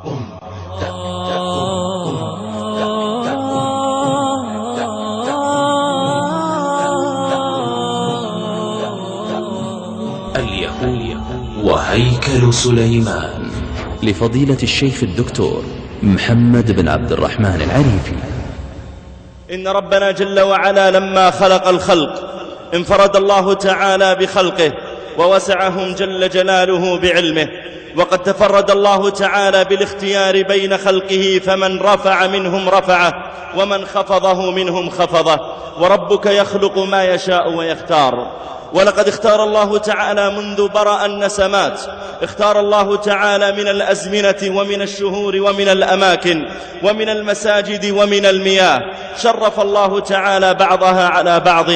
اليهود وهيكل سليمان، لفضيلة الشيخ الدكتور محمد بن عبد الرحمن العريفي. إن ربنا جل وعلا لما خلق الخلق انفرد الله تعالى بخلقه ووسعهم جل جلاله بعلمه، وقد تفرد الله تعالى بالاختيار بين خلقه، فمن رفع منهم رفعه ومن خفضه منهم خفضه، وربك يخلق ما يشاء ويختار. ولقد اختار الله تعالى منذ برأ النسمات، اختار الله تعالى من الأزمنة ومن الشهور ومن الأماكن ومن المساجد ومن المياه، شرف الله تعالى بعضها على بعض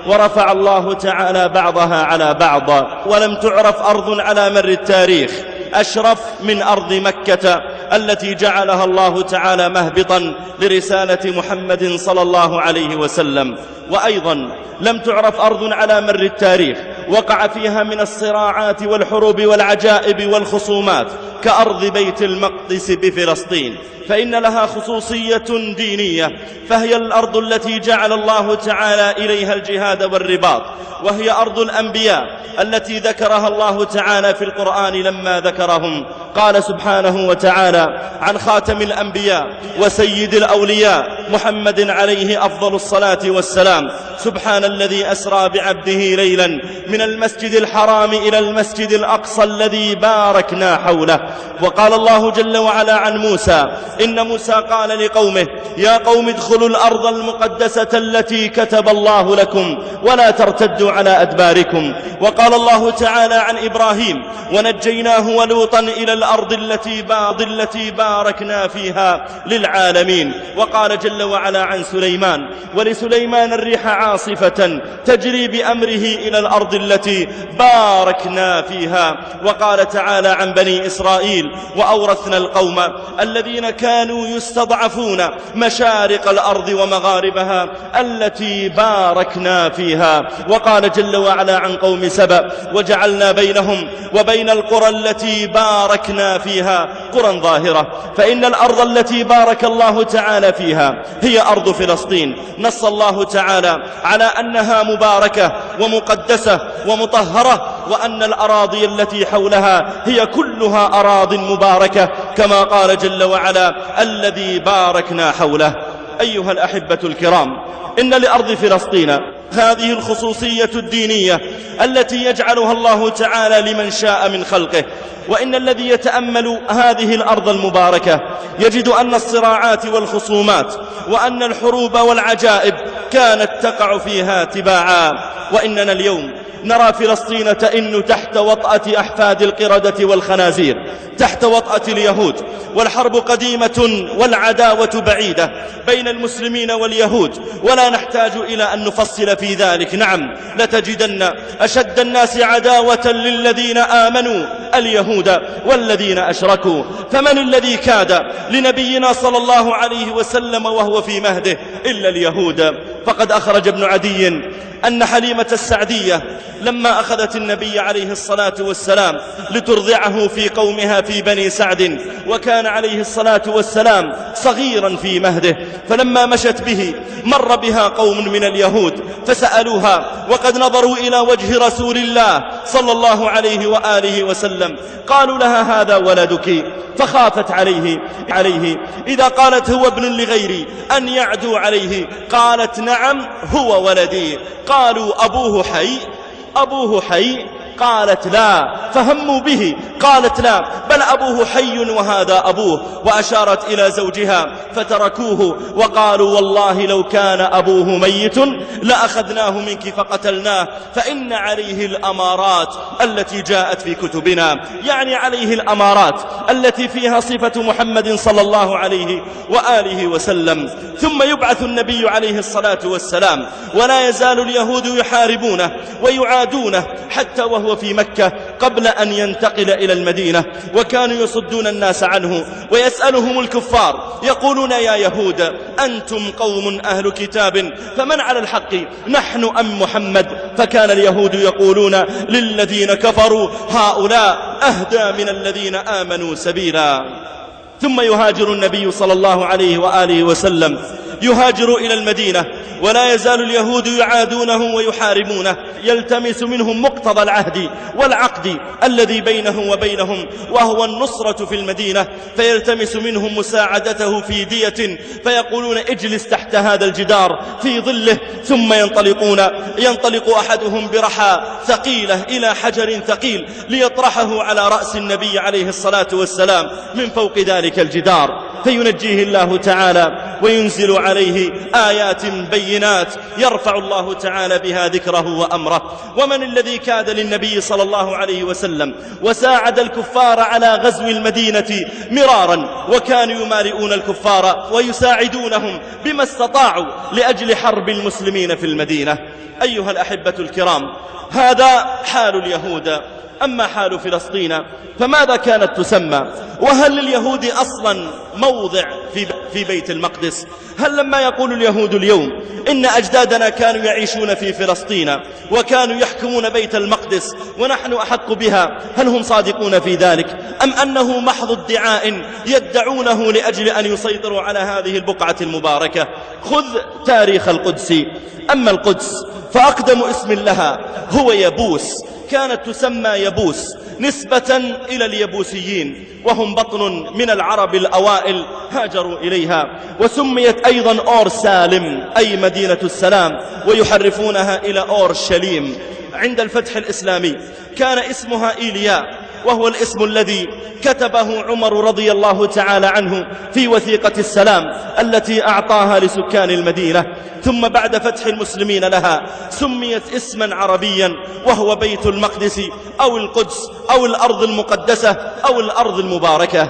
ورفع الله تعالى بعضها على بعض. ولم تعرف أرض على مر التاريخ أشرف من أرض مكة التي جعلها الله تعالى مهبطا لرسالة محمد صلى الله عليه وسلم. وأيضا لم تعرف أرض على مر التاريخ وقع فيها من الصراعات والحروب والعجائب والخصومات كأرض بيت المقدس بفلسطين، فإن لها خصوصية دينية، فهي الأرض التي جعل الله تعالى إليها الجهاد والرباط، وهي أرض الأنبياء التي ذكرها الله تعالى في القرآن لما ذكرهم. قال سبحانه وتعالى عن خاتم الأنبياء وسيد الأولياء محمد عليه أفضل الصلاة والسلام: سبحان الذي أسرى بعبده ليلا من المسجد الحرام إلى المسجد الأقصى الذي باركنا حوله. وقال الله جل وعلا عن موسى: إن موسى قال لقومه: يا قوم ادخلوا الأرض المقدسة التي كتب الله لكم ولا ترتدوا على أدباركم. وقال الله تعالى عن إبراهيم: ونجيناه ولوطا إلى الأرض التي باركنا فيها للعالمين. وقال جل وعلا عن سليمان: ولسليمان الريح عاصفة تجري بأمره إلى الأرض التي باركنا فيها. وقال تعالى عن بني إسرائيل: وأورثنا القوم الذين كانوا يستضعفون مشارق الأرض ومغاربها التي باركنا فيها. وقال جل وعلا عن قوم سبأ: وجعلنا بينهم وبين القرى التي باركنا فيها قرى ظاهرة. فإن الأرض التي بارك الله تعالى فيها هي أرض فلسطين. نص الله تعالى على أنها مباركة ومقدسة ومطهرة، وأن الأراضي التي حولها هي كلها أراض مباركة، كما قال جل وعلا: الذي باركنا حوله. أيها الأحبة الكرام، إن لأرض فلسطين هذه الخصوصية الدينية التي يجعلها الله تعالى لمن شاء من خلقه. وإن الذي يتأمل هذه الأرض المباركة يجد أن الصراعات والخصومات وأن الحروب والعجائب كانت تقع فيها تباعا. وإننا اليوم نرى فلسطين تئن تحت وطأة أحفاد القردة والخنازير، تحت وطأة اليهود، والحرب قديمة والعداوة بعيدة بين المسلمين واليهود، ولا نحتاج إلى أن نفصل في ذلك. نعم، لتجدن أشد الناس عداوة للذين آمنوا اليهود والذين أشركوا. فمن الذي كاد لنبينا صلى الله عليه وسلم وهو في مهده إلا اليهود؟ فقد أخرج ابن عدي أن حليمة السعدية لما أخذت النبي عليه الصلاة والسلام لترضعه في قومها في بني سعد، وكان عليه الصلاة والسلام صغيرا في مهده، فلما مشت به مر بها قوم من اليهود فسألوها وقد نظروا إلى وجه رسول الله صلى الله عليه وآله وسلم، قالوا لها: هذا ولدك. فخافت عليه إذا قالت هو ابن لغيري أن يعدوا عليه. قالت: نعم هو ولدي. قالوا: أبوه حي؟ قالت: لا. فهموا به. قالت: لا، بل أبوه حي وهذا أبوه. وأشارت إلى زوجها فتركوه وقالوا: والله لو كان أبوه ميت لأخذناه منك فقتلناه، فإن عليه الأمارات التي جاءت في كتبنا، يعني عليه الأمارات التي فيها صفة محمد صلى الله عليه وآله وسلم. ثم يبعث النبي عليه الصلاة والسلام، ولا يزال اليهود يحاربونه ويعادونه حتى وهو في مكة قبل أن ينتقل إلى المدينة، وكانوا يصدون الناس عنه ويسألهم الكفار يقولون: يا يهود أنتم قوم أهل كتاب فمن على الحق نحن أم محمد؟ فكان اليهود يقولون للذين كفروا: هؤلاء أهدى من الذين آمنوا سبيلا. ثم يهاجر النبي صلى الله عليه وآله وسلم، يهاجر إلى المدينة، ولا يزال اليهود يعادونه ويحاربونه، يلتمس منهم مقتضى العهد والعقد الذي بينه وبينهم وهو النصرة في المدينة، فيلتمس منهم مساعدته في دية، فيقولون اجلس تحت هذا الجدار في ظله، ثم ينطلق أحدهم برحى ثقيلة إلى حجر ثقيل ليطرحه على رأس النبي عليه الصلاة والسلام من فوق ذلك الجدار، فينجيه الله تعالى وينزل عليه آيات بينات يرفع الله تعالى بها ذكره وأمره. ومن الذي كاد للنبي صلى الله عليه وسلم وساعد الكفار على غزو المدينة مرارا، وكانوا يمارئون الكفار ويساعدونهم بما استطاعوا لأجل حرب المسلمين في المدينة؟ أيها الأحبة الكرام، هذا حال اليهود. أما حال فلسطين فماذا كانت تسمى؟ وهل لليهود أصلا موضع في بيت المقدس؟ هل لما يقول اليهود اليوم إن أجدادنا كانوا يعيشون في فلسطين وكانوا يحكمون بيت المقدس ونحن أحق بها، هل هم صادقون في ذلك، أم أنه محض ادعاء يدعونه لأجل أن يسيطروا على هذه البقعة المباركة؟ خذ تاريخ القدس. أما القدس فأقدم اسم لها هو يبوس، كانت تسمى يبوس نسبة إلى اليبوسيين، وهم بطن من العرب الأوائل هاجروا إليها، وسميت أيضا أورسالم أي مدينة السلام، ويحرفونها إلى أورشليم. عند الفتح الإسلامي كان اسمها إيليا، وهو الاسم الذي كتبه عمر رضي الله تعالى عنه في وثيقة السلام التي أعطاها لسكان المدينة. ثم بعد فتح المسلمين لها سميت اسما عربيا، وهو بيت المقدس أو القدس أو الأرض المقدسة أو الأرض المباركة.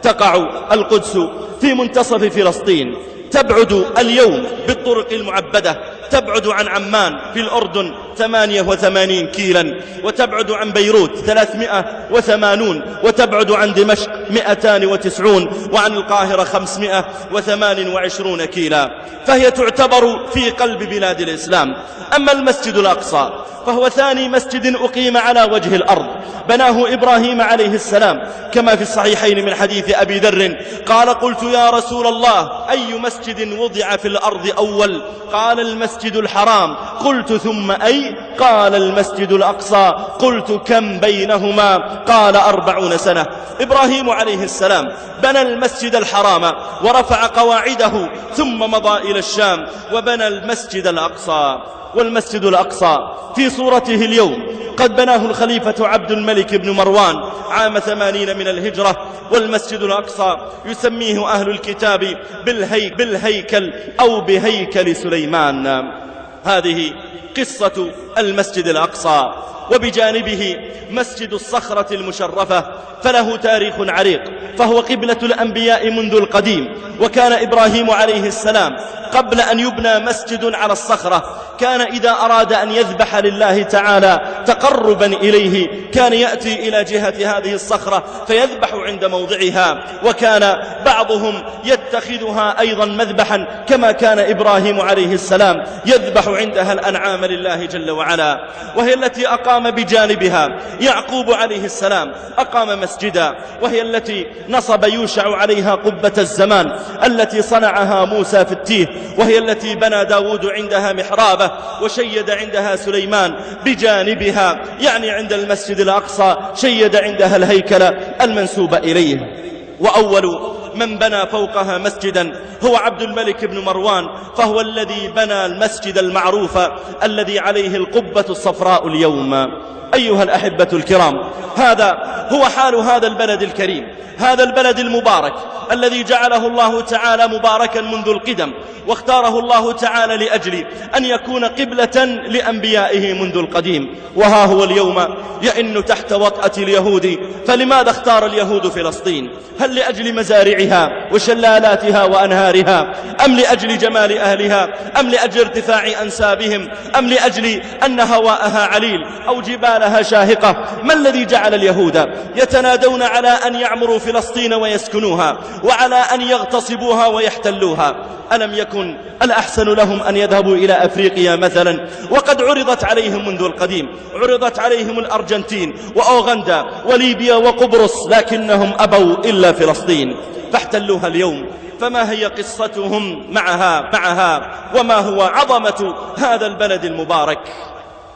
تقع القدس في منتصف فلسطين، تبعد اليوم بالطرق المعبدة، تبعد عن عمان في الأردن 88 كيلا، وتبعد عن بيروت 380، وتبعد عن دمشق 290، وعن القاهرة 528 كيلا، فهي تعتبر في قلب بلاد الإسلام. أما المسجد الأقصى فهو ثاني مسجد أقيم على وجه الأرض، بناه إبراهيم عليه السلام، كما في الصحيحين من حديث أبي ذر قال: قلت يا رسول الله أي مسجد وضع في الأرض أول؟ قال: المسجد الحرام. قلت ثم أي؟ قال: المسجد الأقصى. قلت كم بينهما؟ قال: 40 سنة. إبراهيم عليه السلام بنى المسجد الحرام ورفع قواعده، ثم مضى إلى الشام وبنى المسجد الأقصى. والمسجد الأقصى في صورته اليوم قد بناه الخليفة عبد الملك بن مروان عام 80 من الهجرة، والمسجد الأقصى يسميه أهل الكتاب بالهيكل أو بهيكل سليمان. هذه قصة المسجد الأقصى. وبجانبه مسجد الصخرة المشرفة، فله تاريخ عريق، فهو قبلة الأنبياء منذ القديم. وكان إبراهيم عليه السلام قبل أن يبنى مسجد على الصخرة كان إذا أراد أن يذبح لله تعالى تقربا إليه كان يأتي إلى جهة هذه الصخرة فيذبح عند موضعها، وكان بعضهم يتخذها أيضا مذبحا كما كان إبراهيم عليه السلام يذبح عندها الأنعام لله جل وعلا. وهي التي أقام بجانبها يعقوب عليه السلام، أقام مسجدا، وهي التي نصب يوشع عليها قبة الزمان التي صنعها موسى في التيه، وهي التي بنى داود عندها محرابة وشيد عندها سليمان بجانبها، يعني عند المسجد الأقصى شيد عندها الهيكل المنسوب إليه. وأول من بنى فوقها مسجدا هو عبد الملك بن مروان، فهو الذي بنى المسجد المعروف الذي عليه القبة الصفراء اليوم. أيها الأحبة الكرام، هذا هو حال هذا البلد الكريم، هذا البلد المبارك الذي جعله الله تعالى مباركا منذ القدم، واختاره الله تعالى لأجل أن يكون قبلة لأنبيائه منذ القديم. وها هو اليوم يئن تحت وطأة اليهود. فلماذا اختار اليهود فلسطين؟ هل لأجل مزارعها وشلالاتها وأنهارها، أم لأجل جمال أهلها، أم لأجل ارتفاع أنسابهم، أم لأجل أن هواءها عليل أو جبال لها شاهقة. ما الذي جعل اليهود يتنادون على أن يعمروا فلسطين ويسكنوها، وعلى أن يغتصبوها ويحتلوها؟ ألم يكن الأحسن لهم أن يذهبوا إلى أفريقيا مثلا؟ وقد عرضت عليهم منذ القديم، عرضت عليهم الأرجنتين وأوغندا وليبيا وقبرص، لكنهم أبوا إلا فلسطين فاحتلوها اليوم. فما هي قصتهم معها وما هو عظمة هذا البلد المبارك؟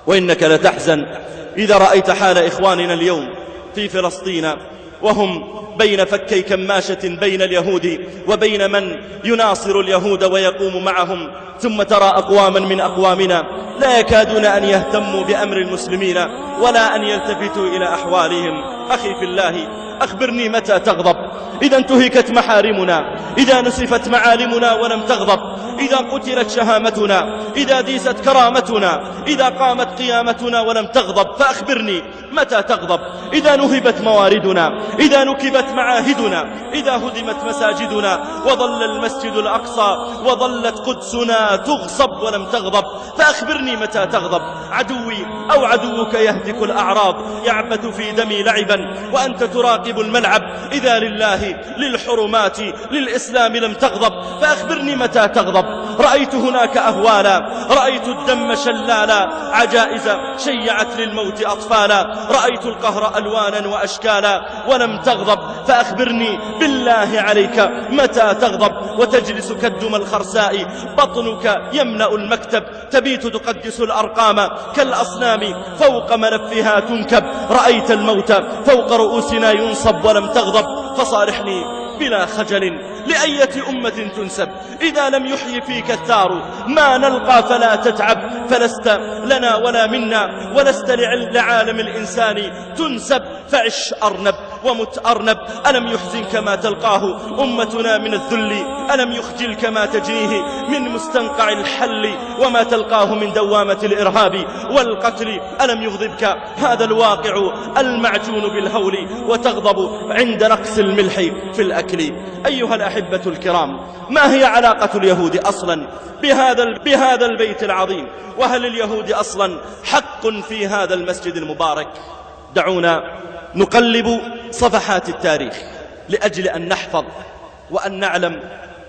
وإنك لتحزن إذا رأيت حال إخواننا اليوم في فلسطين وهم بين فكي كماشة بين اليهود وبين من يناصر اليهود ويقوم معهم. ثم ترى أقواما من أقوامنا لا يكادون أن يهتموا بأمر المسلمين ولا أن يلتفتوا إلى أحوالهم. أخي في الله، أخبرني متى تغضب؟ إذا انتهكت محارمنا، إذا نسفت معالمنا ولم تغضب، إذا قتلت شهامتنا، إذا ديست كرامتنا، إذا قامت قيامتنا ولم تغضب، فأخبرني متى تغضب؟ إذا نهبت مواردنا، إذا نكبت معاهدنا، إذا هدمت مساجدنا وظل المسجد الأقصى وظلت قدسنا تغصب ولم تغضب، فأخبرني متى تغضب؟ عدوي أو عدوك يهتك الأعراض يعبث في دمي لعبا وأنت تراقب الملعب، إذا لله للحرمات للإسلام لم تغضب، فأخبرني متى تغضب؟ رأيت هناك أهوالا، رأيت الدم شلالا، عجائز شيعت للموت أطفالا، رأيت القهر ألوانا وأشكالا ولم تغضب، فأخبرني بالله عليك متى تغضب؟ وتجلس كالدم الخرساء، بطنك يملأ المكتب، تبيت تقدس الأرقام كالأصنام فوق ملفها تنكب، رأيت الموت فوق رؤوسنا ينصب ولم تغضب، فصارحني بلا خجل لأية أمة تنسب؟ إذا لم يحيي فيك الثار ما نلقى فلا تتعب، فلست لنا ولا منا ولست لعالم الإنسان تنسب، فعش أرنب ومت أرنب. ألم يحزنك ما تلقاه أمتنا من الذل؟ ألم يخجلك ما تجنيه من مستنقع الحل وما تلقاه من دوامة الإرهاب والقتل؟ ألم يغضبك هذا الواقع المعجون بالهول وتغضب عند نقص الملح في الأكل؟ أيها الأحبة الكرام، ما هي علاقة اليهود أصلا بهذا البيت العظيم؟ وهل اليهود أصلا حق في هذا المسجد المبارك؟ دعونا نقلب صفحات التاريخ لأجل أن نحفظ وأن نعلم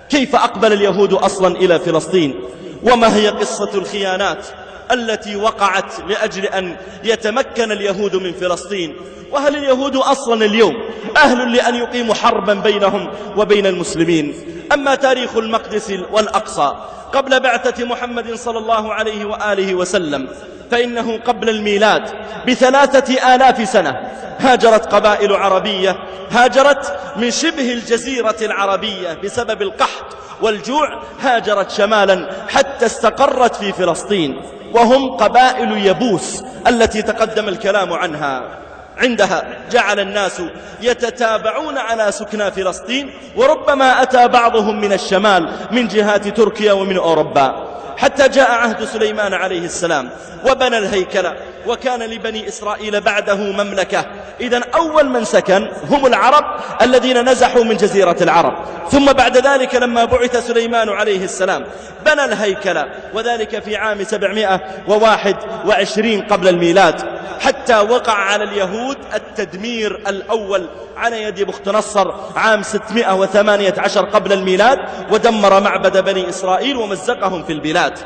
كيف أقبل اليهود أصلا إلى فلسطين، وما هي قصة الخيانات التي وقعت لأجل أن يتمكن اليهود من فلسطين. وهل اليهود أصلا اليوم أهل لأن يقيموا حربا بينهم وبين المسلمين؟ أما تاريخ المقدس والأقصى قبل بعثة محمد صلى الله عليه وآله وسلم فإنه قبل الميلاد ب3000 سنة هاجرت قبائل عربية، هاجرت من شبه الجزيرة العربية بسبب القحط والجوع، هاجرت شمالا حتى استقرت في فلسطين، وهم قبائل يبوس التي تقدم الكلام عنها. عندها جعل الناس يتتابعون على سكنى فلسطين، وربما أتى بعضهم من الشمال من جهات تركيا ومن أوروبا، حتى جاء عهد سليمان عليه السلام وبنى الهيكل، وكان لبني إسرائيل بعده مملكة. إذن أول من سكن هم العرب الذين نزحوا من جزيرة العرب. ثم بعد ذلك لما بعث سليمان عليه السلام بنى الهيكل، وذلك في عام 721 قبل الميلاد، حتى وقع على اليهود التدمير الأول على يد بخت نصر عام 618 قبل الميلاد، ودمر معبد بني إسرائيل ومزقهم في البلاد.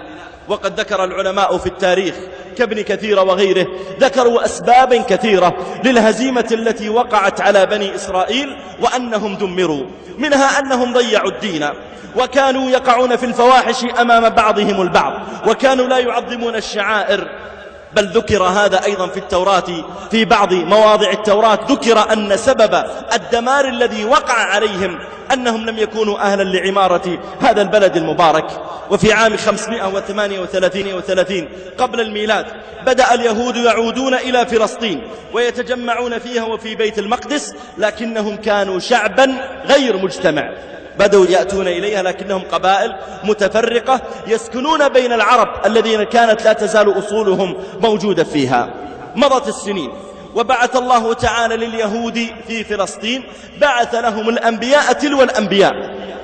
وقد ذكر العلماء في التاريخ كابن كثير وغيره، ذكروا أسباب كثيرة للهزيمة التي وقعت على بني إسرائيل وأنهم دمروا، منها أنهم ضيعوا الدين، وكانوا يقعون في الفواحش أمام بعضهم البعض، وكانوا لا يعظمون الشعائر. بل ذكر هذا أيضا في التوراة، في بعض مواضع التوراة ذكر أن سبب الدمار الذي وقع عليهم أنهم لم يكونوا أهلا لعمارة هذا البلد المبارك. وفي عام 538 قبل الميلاد بدأ اليهود يعودون إلى فلسطين ويتجمعون فيها وفي بيت المقدس، لكنهم كانوا شعبا غير مجتمع، بدأوا يأتون إليها لكنهم قبائل متفرقة يسكنون بين العرب الذين كانت لا تزال أصولهم موجودة فيها. مضت السنين وبعث الله تعالى لليهود في فلسطين، بعث لهم الأنبياء تلو الأنبياء،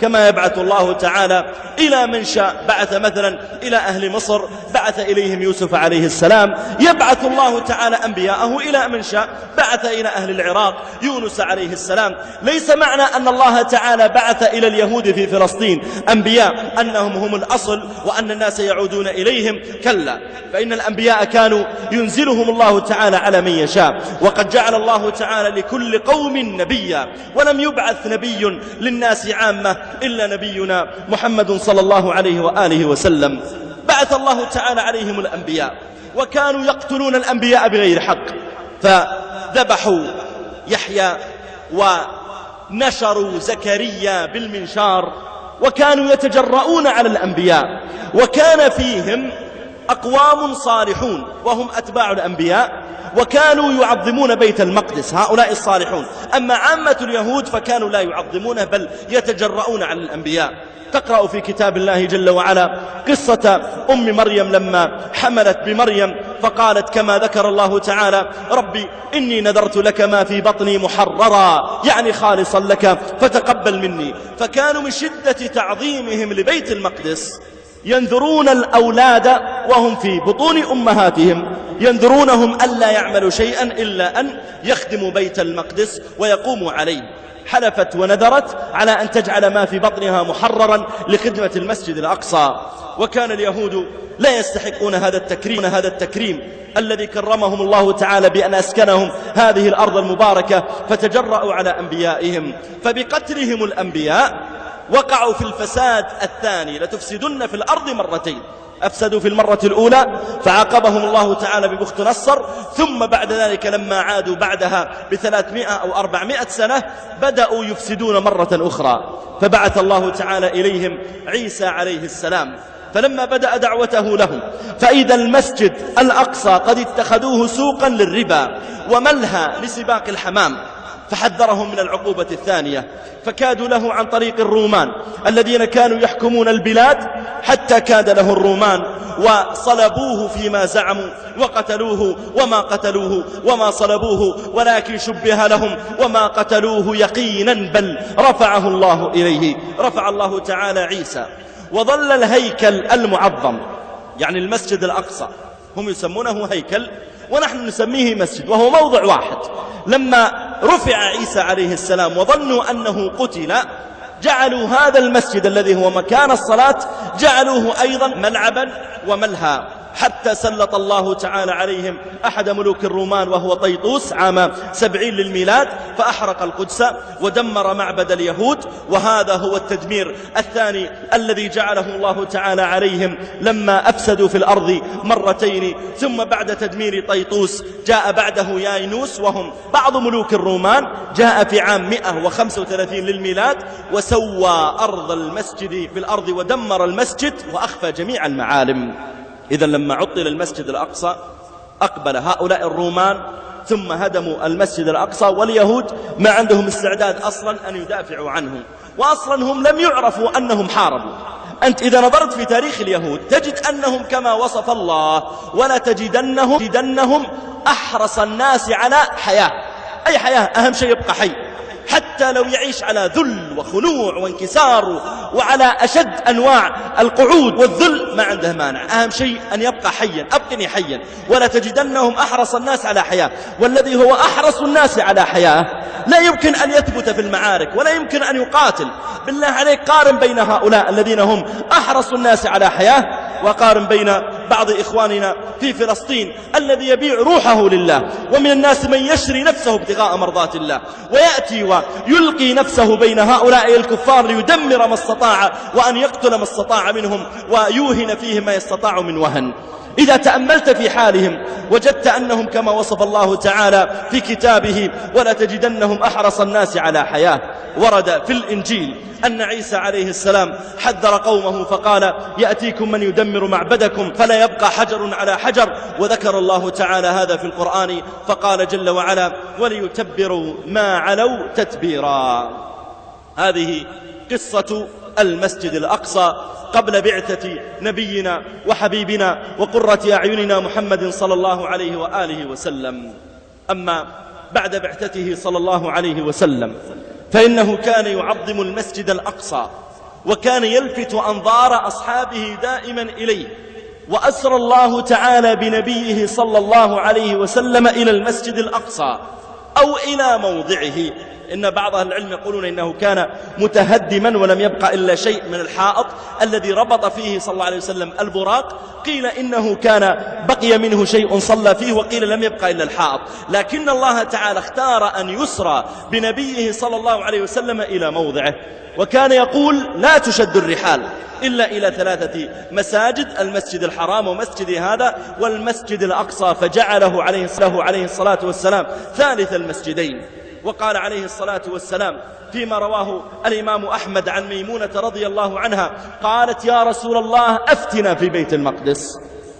كما يبعث الله تعالى إلى من شاء. بعث مثلا إلى أهل مصر، بعث إليهم يوسف عليه السلام، يبعث الله تعالى أنبياءه إلى من شاء. بعث إلى أهل العراق يونس عليه السلام. ليس معنى أن الله تعالى بعث إلى اليهود في فلسطين أنبياء أنهم هم الأصل وأن الناس يعودون إليهم، كلا، فإن الأنبياء كانوا ينزلهم الله تعالى على من يشاء. وقد جعل الله تعالى لكل قوم نبيا، ولم يبعث نبي للناس عامة إلا نبينا محمد صلى الله عليه وآله وسلم. بعث الله تعالى عليهم الأنبياء، وكانوا يقتلون الأنبياء بغير حق، فذبحوا يحيى ونشروا زكريا بالمنشار، وكانوا يتجرؤون على الأنبياء. وكان فيهم أقوام صالحون وهم أتباع الأنبياء، وكانوا يعظمون بيت المقدس، هؤلاء الصالحون. أما عامة اليهود فكانوا لا يعظمونه بل يتجرؤون على الأنبياء. تقرأ في كتاب الله جل وعلا قصة أم مريم لما حملت بمريم فقالت كما ذكر الله تعالى: ربي إني نذرت لك ما في بطني محررا، يعني خالصا لك فتقبل مني. فكانوا من شدة تعظيمهم لبيت المقدس ينذرون الأولاد وهم في بطون أمهاتهم، ينذرونهم ألا يعملوا شيئا إلا أن يخدموا بيت المقدس ويقوموا عليه. حلفت ونذرت على أن تجعل ما في بطنها محررا لخدمة المسجد الأقصى. وكان اليهود لا يستحقون هذا التكريم الذي كرمهم الله تعالى بأن أسكنهم هذه الأرض المباركة، فتجرأوا على أنبيائهم. فبقتلهم الأنبياء وقعوا في الفساد الثاني، لتفسدن في الأرض مرتين. أفسدوا في المرة الأولى فعاقبهم الله تعالى ببخت نصر، ثم بعد ذلك لما عادوا بعدها ب300 أو 400 سنة بدأوا يفسدون مرة أخرى، فبعث الله تعالى إليهم عيسى عليه السلام. فلما بدأ دعوته لهم فإذا المسجد الأقصى قد اتخذوه سوقا للربا وملهى لسباق الحمام، فحذرهم من العقوبة الثانية. فكادوا له عن طريق الرومان الذين كانوا يحكمون البلاد، حتى كاد له الرومان وصلبوه فيما زعموا، وقتلوه وما قتلوه وما صلبوه ولكن شبه لهم، وما قتلوه يقينا بل رفعه الله إليه. رفع الله تعالى عيسى، وظل الهيكل المعظم يعني المسجد الأقصى، هم يسمونه هيكل ونحن نسميه مسجد، وهو موضع واحد. لما رفع عيسى عليه السلام وظنوا أنه قتل، جعلوا هذا المسجد الذي هو مكان الصلاة جعلوه أيضا ملعبا وملهى، حتى سلط الله تعالى عليهم أحد ملوك الرومان وهو طيطوس عام 70 للميلاد، فأحرق القدس ودمر معبد اليهود. وهذا هو التدمير الثاني الذي جعله الله تعالى عليهم لما أفسدوا في الأرض مرتين. ثم بعد تدمير طيطوس جاء بعده ياينوس وهم بعض ملوك الرومان، جاء في عام 135 للميلاد وسوى أرض المسجد في الأرض ودمر المسجد وأخفى جميع المعالم. إذن لما عطل المسجد الأقصى أقبل هؤلاء الرومان ثم هدموا المسجد الأقصى، واليهود ما عندهم استعداد أصلا أن يدافعوا عنه، وأصلا هم لم يعرفوا أنهم حاربوا. أنت إذا نظرت في تاريخ اليهود تجد أنهم كما وصف الله: ولا تجدنهم أحرص الناس على حياة. أي حياة؟ أهم شيء يبقى حي، حتى لو يعيش على ذل وخنوع وانكسار وعلى أشد أنواع القعود والذل ما عنده مانع، أهم شيء أن يبقى حيا. أبقني حيا. ولا تجدنهم أحرص الناس على حياة، والذي هو أحرص الناس على حياة لا يمكن أن يثبت في المعارك ولا يمكن أن يقاتل. بالله عليك قارن بين هؤلاء الذين هم أحرص الناس على حياة وقارن بين بعض إخواننا في فلسطين الذي يبيع روحه لله، ومن الناس من يشري نفسه ابتغاء مرضات الله، ويأتي ويلقي نفسه بين هؤلاء الكفار ليدمر ما استطاع وأن يقتل ما استطاع منهم ويوهن فيهم ما يستطاع من وهن. إذا تأملت في حالهم وجدت أنهم كما وصف الله تعالى في كتابه: ولا تجدنهم أحرص الناس على حياة. ورد في الإنجيل أن عيسى عليه السلام حذر قومه فقال: يأتيكم من يدمر معبدكم فلا يبقى حجر على حجر. وذكر الله تعالى هذا في القرآن فقال جل وعلا: وليتبروا ما علوا تتبيرا. هذه قصة المسجد الأقصى قبل بعثة نبينا وحبيبنا وقرة أعيننا محمد صلى الله عليه وآله وسلم. أما بعد بعثته صلى الله عليه وسلم فإنه كان يعظم المسجد الأقصى، وكان يلفت أنظار أصحابه دائما إليه، وأسرى الله تعالى بنبيه صلى الله عليه وسلم إلى المسجد الأقصى أو إلى موضعه. إن بعض أهل العلم يقولون إنه كان متهدما ولم يبقى إلا شيء من الحائط الذي ربط فيه صلى الله عليه وسلم البراق، قيل إنه كان بقي منه شيء صلى فيه، وقيل لم يبقى إلا الحائط. لكن الله تعالى اختار أن يسرى بنبيه صلى الله عليه وسلم إلى موضعه، وكان يقول لا تشد الرحال إلا إلى 3 مساجد: المسجد الحرام ومسجد هذا والمسجد الأقصى، فجعله عليه الصلاة والسلام ثالث المسجدين. وقال عليه الصلاة والسلام فيما رواه الإمام أحمد عن ميمونة رضي الله عنها قالت: يا رسول الله أفتنا في بيت المقدس.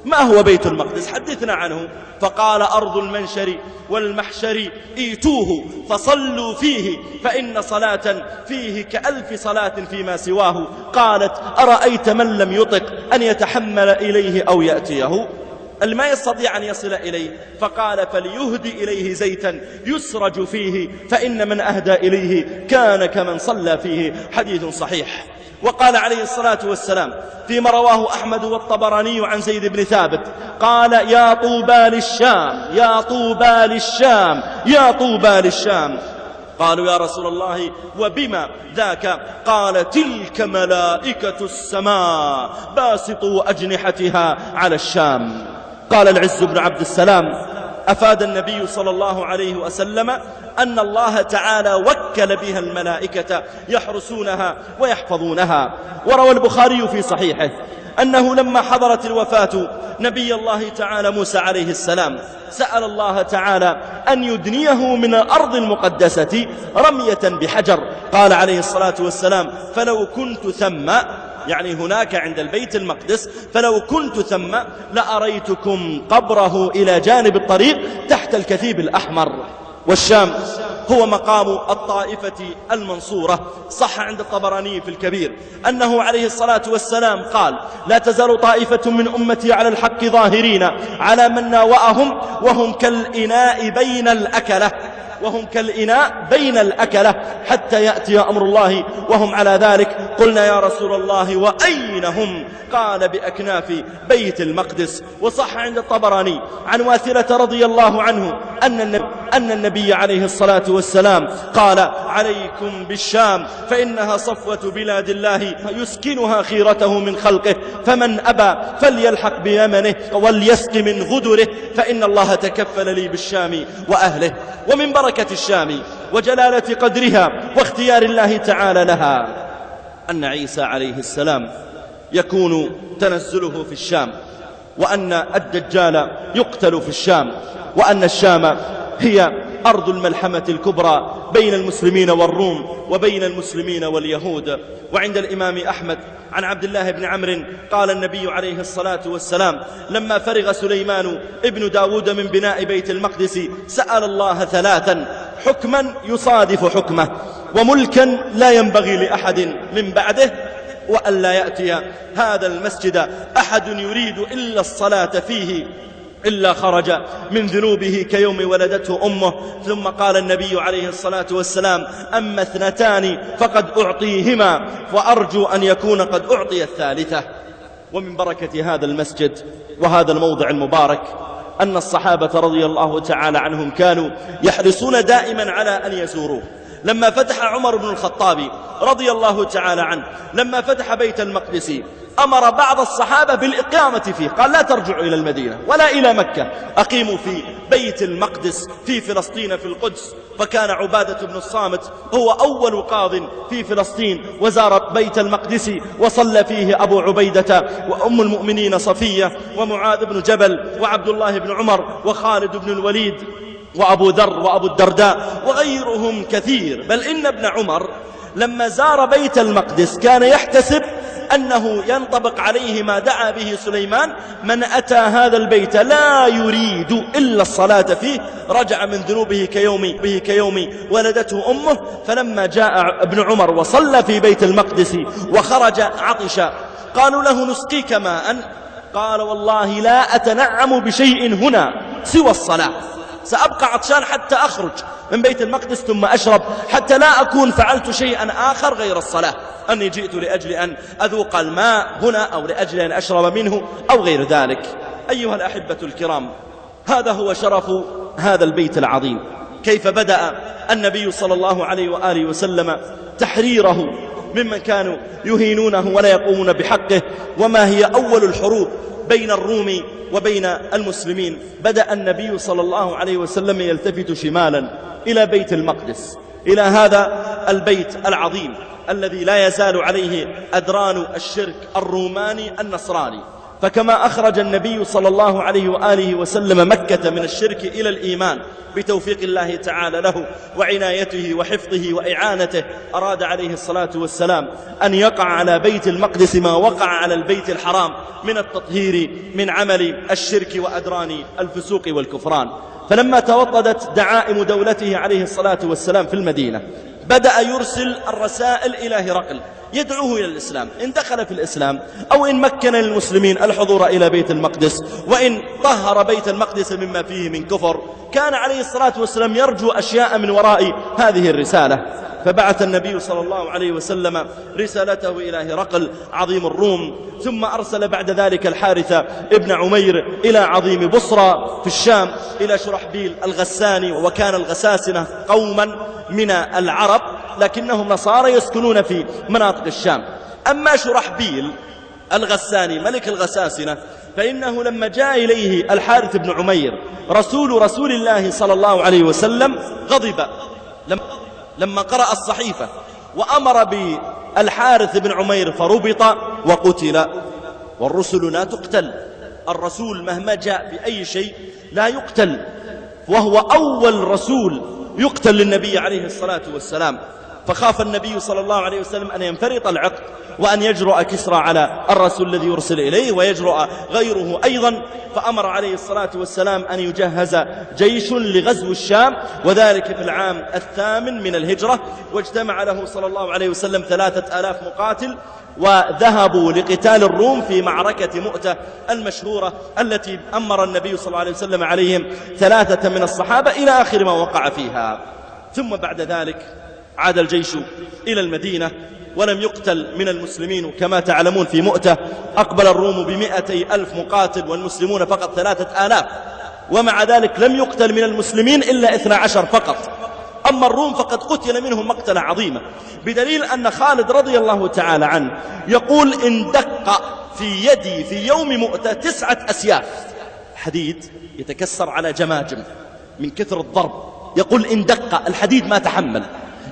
ما هو بيت المقدس؟ حدثنا عنه. فقال: أرض المنشر والمحشر، ايتوه فصلوا فيه فإن صلاة فيه ك1000 صلاة فيما سواه. قالت: أرأيت من لم يطق أن يتحمل إليه أو يأتيه؟ ما يستطيع أن يصل إليه. فقال: فليهدي إليه زيتا يسرج فيه فإن من أهدى إليه كان كمن صلى فيه. حديث صحيح. وقال عليه الصلاة والسلام فيما رواه أحمد والطبراني عن زيد بن ثابت قال: يا طوبى للشام، يا طوبى للشام، يا طوبى للشام. قالوا: يا رسول الله وبما ذاك؟ قال: تلك ملائكة السماء باسطوا أجنحتها على الشام. قال العز بن عبد السلام: أفاد النبي صلى الله عليه وسلم أن الله تعالى وكل بها الملائكة يحرسونها ويحفظونها. وروى البخاري في صحيحه أنه لما حضرت الوفاة نبي الله تعالى موسى عليه السلام سأل الله تعالى أن يدنيه من الأرض المقدسة رمية بحجر. قال عليه الصلاة والسلام: فلو كنت ثم، يعني هناك عند البيت المقدس، فلو كنت ثم لأريتكم قبره إلى جانب الطريق تحت الكثيب الأحمر. والشام هو مقام الطائفة المنصورة. صح عند الطبراني في الكبير أنه عليه الصلاة والسلام قال: لا تزال طائفة من أمتي على الحق ظاهرين على من ناوأهم وهم كالإناء بين الأكلة، وهم كالإناء بين الأكلة حتى يأتي أمر الله وهم على ذلك. قلنا: يا رسول الله وأين هم؟ قال: بأكناف بيت المقدس. وصح عند الطبراني عن واثلة رضي الله عنه أن النبي عليه الصلاة والسلام قال: عليكم بالشام فإنها صفوة بلاد الله يسكنها خيرته من خلقه، فمن أبى فليلحق بيمنه وليسق من غدره فإن الله تكفل لي بالشام وأهله. ومن بركة الشام وجلالة قدرها واختيار الله تعالى لها أن عيسى عليه السلام يكون تنزله في الشام، وأن الدجال يقتل في الشام، وأن الشام هي أرض الملحمة الكبرى بين المسلمين والروم وبين المسلمين واليهود. وعند الإمام أحمد عن عبد الله بن عمرو قال النبي عليه الصلاة والسلام: لما فرغ سليمان ابن داود من بناء بيت المقدس سأل الله 3: حكما يصادف حكمه، وملكا لا ينبغي لأحد من بعده، وأن لا يأتي هذا المسجد أحد يريد إلا الصلاة فيه إلا خرج من ذنوبه كيوم ولدته أمه. ثم قال النبي عليه الصلاة والسلام: أما 2 فقد أعطيهما، وأرجو أن يكون قد أعطي الثالثة. ومن بركة هذا المسجد وهذا الموضع المبارك أن الصحابة رضي الله تعالى عنهم كانوا يحرصون دائما على أن يزوروه. لما فتح عمر بن الخطاب رضي الله تعالى عنه، لما فتح بيت المقدس، أمر بعض الصحابة بالإقامة فيه، قال: لا ترجعوا إلى المدينة ولا إلى مكة، أقيموا في بيت المقدس في فلسطين في القدس. فكان عبادة بن الصامت هو أول قاض في فلسطين وزار بيت المقدس وصلى فيه أبو عبيدة وأم المؤمنين صفية ومعاذ بن جبل وعبد الله بن عمر وخالد بن الوليد وأبو ذر وأبو الدرداء وغيرهم كثير. بل إن ابن عمر لما زار بيت المقدس كان يحتسب أنه ينطبق عليه ما دعا به سليمان: من أتى هذا البيت لا يريد إلا الصلاة فيه رجع من ذنوبه كيوم ولدته أمه. فلما جاء ابن عمر وصلى في بيت المقدس وخرج عطشا قالوا له: نسقيك ماء؟ قال: والله لا أتنعم بشيء هنا سوى الصلاة، سأبقى عطشان حتى أخرج. من بيت المقدس ثم أشرب حتى لا أكون فعلت شيئا آخر غير الصلاة، أني جئت لأجل أن أذوق الماء هنا أو لأجل أن أشرب منه أو غير ذلك. أيها الأحبة الكرام، هذا هو شرف هذا البيت العظيم. كيف بدأ النبي صلى الله عليه وآله وسلم تحريره ممن كانوا يهينونه ولا يقومون بحقه، وما هي أول الحروب بين الروم وبين المسلمين. بدأ النبي صلى الله عليه وسلم يلتفت شمالا إلى بيت المقدس، إلى هذا البيت العظيم الذي لا يزال عليه أدران الشرك الروماني النصراني. فكما أخرج النبي صلى الله عليه وآله وسلم مكة من الشرك إلى الإيمان بتوفيق الله تعالى له وعنايته وحفظه وإعانته، أراد عليه الصلاة والسلام أن يقع على بيت المقدس ما وقع على البيت الحرام من التطهير من عمل الشرك وأدران الفسوق والكفران. فلما توطدت دعائم دولته عليه الصلاة والسلام في المدينة، بدأ يرسل الرسائل إلى هرقل يدعوه إلى الإسلام، إن دخل في الإسلام أو إن مكن للمسلمين الحضور إلى بيت المقدس وإن طهر بيت المقدس مما فيه من كفر، كان عليه الصلاة والسلام يرجو أشياء من وراء هذه الرسالة. فبعث النبي صلى الله عليه وسلم رسالته إلى هرقل عظيم الروم، ثم أرسل بعد ذلك الحارث ابن عمير إلى عظيم بصرى في الشام إلى شرحبيل الغساني، وكان الغساسنة قوما من العرب لكنهم نصارى يسكنون في مناطق الشام. أما شرحبيل الغساني ملك الغساسنة فإنه لما جاء إليه الحارث بن عمير رسول الله صلى الله عليه وسلم غضب لما قرأ الصحيفة، وأمر بالحارث بن عمير فربط وقتل. والرسل لا تقتل، الرسول مهما جاء بأي شيء لا يقتل، وهو أول رسول يقتل للنبي عليه الصلاة والسلام. فخاف النبي صلى الله عليه وسلم أن ينفرط العقد وأن يجرؤ كسرى على الرسول الذي يرسل إليه ويجرؤ غيره أيضا، فأمر عليه الصلاة والسلام أن يجهز جيش لغزو الشام، وذلك في العام 8 من الهجرة. واجتمع له صلى الله عليه وسلم 3000 مقاتل، وذهبوا لقتال الروم في معركة مؤتة المشهورة التي أمر النبي صلى الله عليه وسلم عليهم 3 من الصحابة إلى آخر ما وقع فيها. ثم بعد ذلك عاد الجيش إلى المدينة ولم يقتل من المسلمين. كما تعلمون في مؤتة أقبل الروم ب200,000 مقاتل والمسلمون فقط 3000، ومع ذلك لم يقتل من المسلمين إلا 12 فقط. أما الروم فقد قتل منهم مقتلة عظيمة، بدليل أن خالد رضي الله تعالى عنه يقول إن دق في يدي في يوم مؤتة 9 أسياف حديد يتكسر على جماجم من كثر الضرب. يقول إن دق الحديد ما تحمل،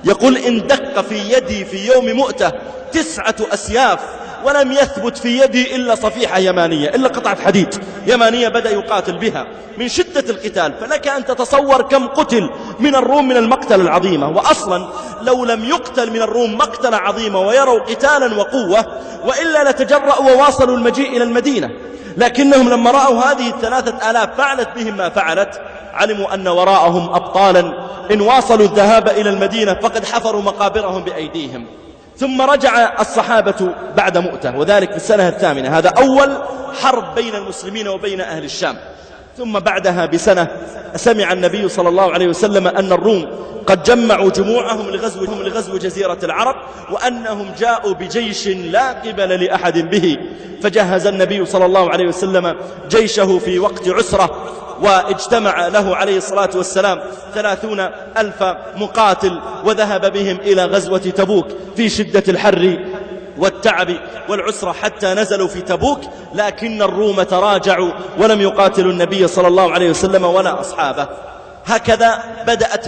يقول إن دق في يدي في يوم مؤتة 9 أسياف ولم يثبت في يدي إلا صفيحة يمانية، إلا قطعة حديد يمانية بدأ يقاتل بها من شدة القتال. فلك أن تتصور كم قتل من الروم من المقتل العظيمة. وأصلا لو لم يقتل من الروم مقتل عظيمة ويروا قتالا وقوة وإلا لتجرأوا وواصلوا المجيء إلى المدينة، لكنهم لما رأوا هذه 3000 فعلت بهم ما فعلت علموا أن وراءهم أبطالا إن واصلوا الذهاب إلى المدينة فقد حفروا مقابرهم بأيديهم. ثم رجع الصحابة بعد مؤتة، وذلك في السنة 8. هذا أول حرب بين المسلمين وبين أهل الشام. ثم بعدها بسنة سمع النبي صلى الله عليه وسلم أن الروم قد جمعوا جموعهم لغزو جزيرة العرب، وأنهم جاءوا بجيش لا قبل لأحد به. فجهز النبي صلى الله عليه وسلم جيشه في وقت عسرة، واجتمع له عليه الصلاة والسلام 30,000 مقاتل، وذهب بهم إلى غزوة تبوك في شدة الحر والتعب والعسرة حتى نزلوا في تبوك. لكن الروم تراجعوا ولم يقاتلوا النبي صلى الله عليه وسلم ولا أصحابه. هكذا بدأت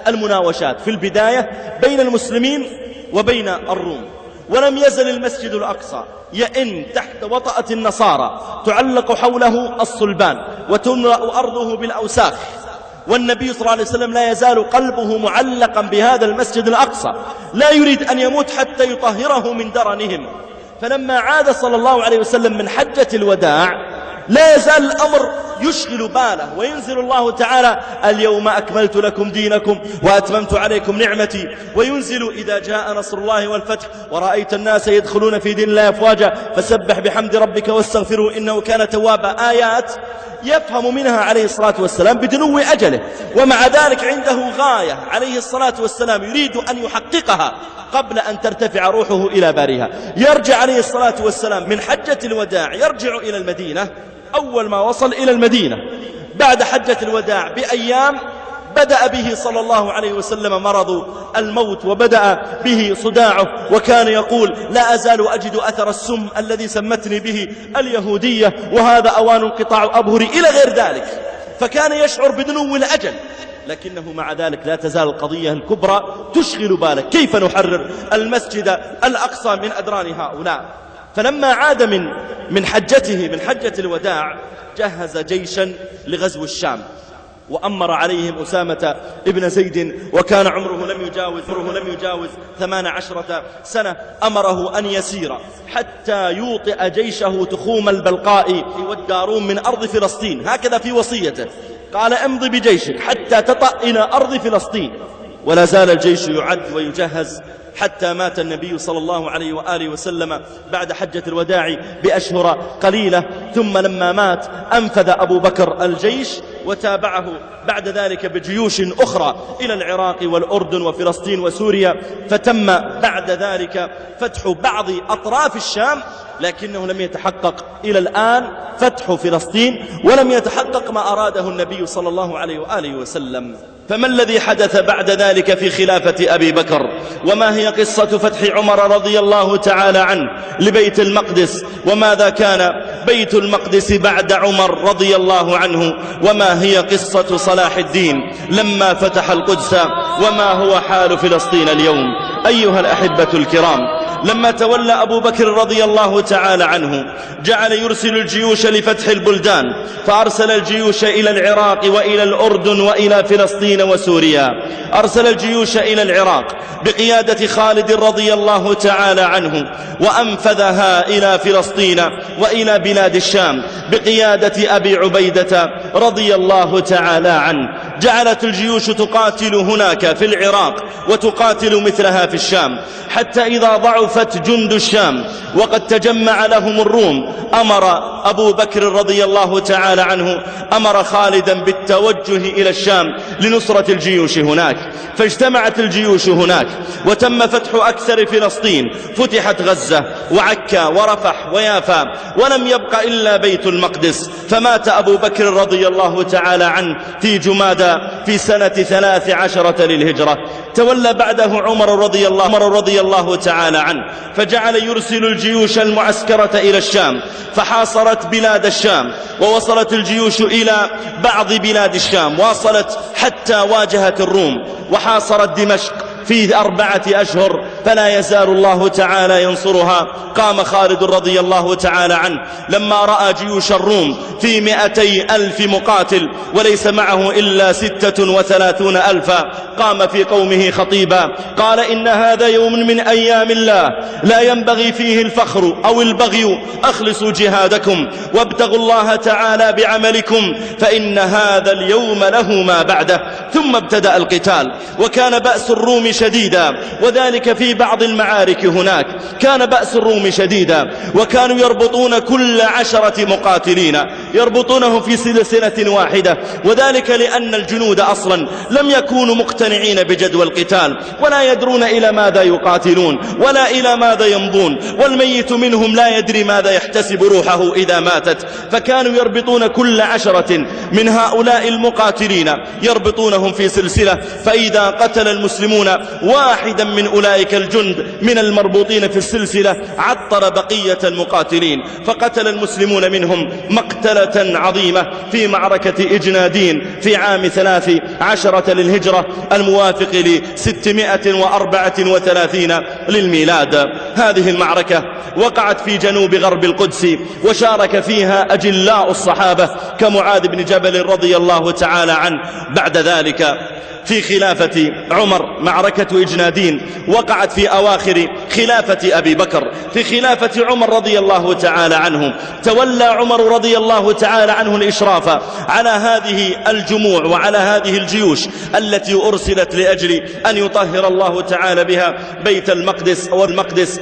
المناوشات في البداية بين المسلمين وبين الروم. ولم يزل المسجد الأقصى يئن تحت وطأة النصارى، تعلق حوله الصلبان وتملأ أرضه بالأوساخ، والنبي صلى الله عليه وسلم لا يزال قلبه معلقا بهذا المسجد الأقصى، لا يريد أن يموت حتى يطهره من درنهم. فلما عاد صلى الله عليه وسلم من حجة الوداع لا يزال الأمر يشغل باله، وينزل الله تعالى اليوم أكملت لكم دينكم وأتممت عليكم نعمتي، وينزل إذا جاء نصر الله والفتح ورأيت الناس يدخلون في دين الله أفواجا فسبح بحمد ربك واستغفره إنه كان توابا. آيات يفهم منها عليه الصلاة والسلام بدنو أجله، ومع ذلك عنده غاية عليه الصلاة والسلام يريد أن يحققها قبل أن ترتفع روحه إلى بارها. يرجع عليه الصلاة والسلام من حجة الوداع، يرجع إلى المدينة. أول ما وصل إلى المدينة بعد حجة الوداع بأيام بدأ به صلى الله عليه وسلم مرض الموت، وبدأ به صداعه، وكان يقول لا أزال أجد أثر السم الذي سمتني به اليهودية، وهذا أوان انقطاع أبهري إلى غير ذلك. فكان يشعر بدنو الأجل، لكنه مع ذلك لا تزال القضية الكبرى تشغل باله، كيف نحرر المسجد الأقصى من أدران هؤلاء. فلما عاد من حجته من حجة الوداع جهز جيشا لغزو الشام، وأمر عليهم أسامة ابن زيد، وكان عمره لم يجاوز 18 سنة. أمره أن يسير حتى يوطئ جيشه تخوم البلقاء والدارون من أرض فلسطين، هكذا في وصيته، قال امضي بجيشك حتى تطأ إلى أرض فلسطين. ولا زال الجيش يعد ويجهز حتى مات النبي صلى الله عليه وآله وسلم بعد حجة الوداع بأشهر قليلة. ثم لما مات أنفذ أبو بكر الجيش، وتابعه بعد ذلك بجيوش أخرى إلى العراق والأردن وفلسطين وسوريا. فتم بعد ذلك فتح بعض أطراف الشام، لكنه لم يتحقق إلى الآن فتح فلسطين، ولم يتحقق ما أراده النبي صلى الله عليه وآله وسلم. فما الذي حدث بعد ذلك في خلافة أبي بكر؟ وما هي قصة فتح عمر رضي الله تعالى عنه لبيت المقدس؟ وماذا كان بيت المقدس بعد عمر رضي الله عنه؟ وما هي قصة صلاح الدين لما فتح القدس؟ وما هو حال فلسطين اليوم؟ أيها الأحبة الكرام، لما تولى أبو بكر رضي الله تعالى عنه جعل يرسل الجيوش لفتح البلدان، فأرسل الجيوش إلى العراق وإلى الأردن وإلى فلسطين وسوريا. أرسل الجيوش إلى العراق بقيادة خالد رضي الله تعالى عنه، وأنفذها إلى فلسطين وإلى بلاد الشام بقيادة أبي عبيدة رضي الله تعالى عنه. جعلت الجيوش تقاتل هناك في العراق وتقاتل مثلها في الشام، حتى إذا ضعفت جند الشام وقد تجمع لهم الروم، أمر أبو بكر رضي الله تعالى عنه أمر خالدا بالتوجه إلى الشام لنصرة الجيوش هناك. فاجتمعت الجيوش هناك وتم فتح أكثر فلسطين، فتحت غزة وعكا ورفح ويافا، ولم يبق إلا بيت المقدس. فمات أبو بكر رضي الله تعالى عنه في جمادى في سنة 13 للهجرة. تولى بعده عمر رضي الله تعالى عنه، فجعل يرسل الجيوش المعسكرة إلى الشام، فحاصرت بلاد الشام، ووصلت الجيوش إلى بعض بلاد الشام، واصلت حتى واجهت الروم، وحاصرت دمشق في 4 أشهر، فلا يزال الله تعالى ينصرها. قام خالد رضي الله تعالى عنه لما رأى جيوش الروم في 200,000 مقاتل وليس معه إلا 36 ألفا، قام في قومه خطيبا قال إن هذا يوم من أيام الله لا ينبغي فيه الفخر أو البغي، أخلصوا جهادكم وابتغوا الله تعالى بعملكم، فإن هذا اليوم له ما بعده. ثم ابتدأ القتال، وكان بأس الروم شديدا، وذلك في بعض المعارك هناك كان بأس الروم شديدا، وكانوا يربطون كل 10 مقاتلين يربطونهم في سلسلة واحدة، وذلك لأن الجنود أصلا لم يكونوا مقتنعين بجدوى القتال، ولا يدرون إلى ماذا يقاتلون ولا إلى ماذا يمضون، والميت منهم لا يدري ماذا يحتسب روحه إذا ماتت. فكانوا يربطون كل 10 من هؤلاء المقاتلين يربطونهم في سلسلة، فإذا قتل المسلمون واحدا من أولئك الجند من المربوطين في السلسلة عطل بقية المقاتلين، فقتل المسلمون منهم مقتلة عظيمة في معركة إجنادين في عام 13 للهجرة الموافق ل634 للميلاد. هذه المعركة وقعت في جنوب غرب القدس، وشارك فيها أجلاء الصحابة كمعاذ بن جبل رضي الله تعالى عنه. بعد ذلك في خلافة عمر معركة إجنادين وقعت في أواخر خلافة أبي بكر في خلافة عمر رضي الله تعالى عنه، تولى عمر رضي الله تعالى عنه الإشراف على هذه الجموع وعلى هذه الجيوش التي أرسلت لأجل أن يطهر الله تعالى بها بيت المقدس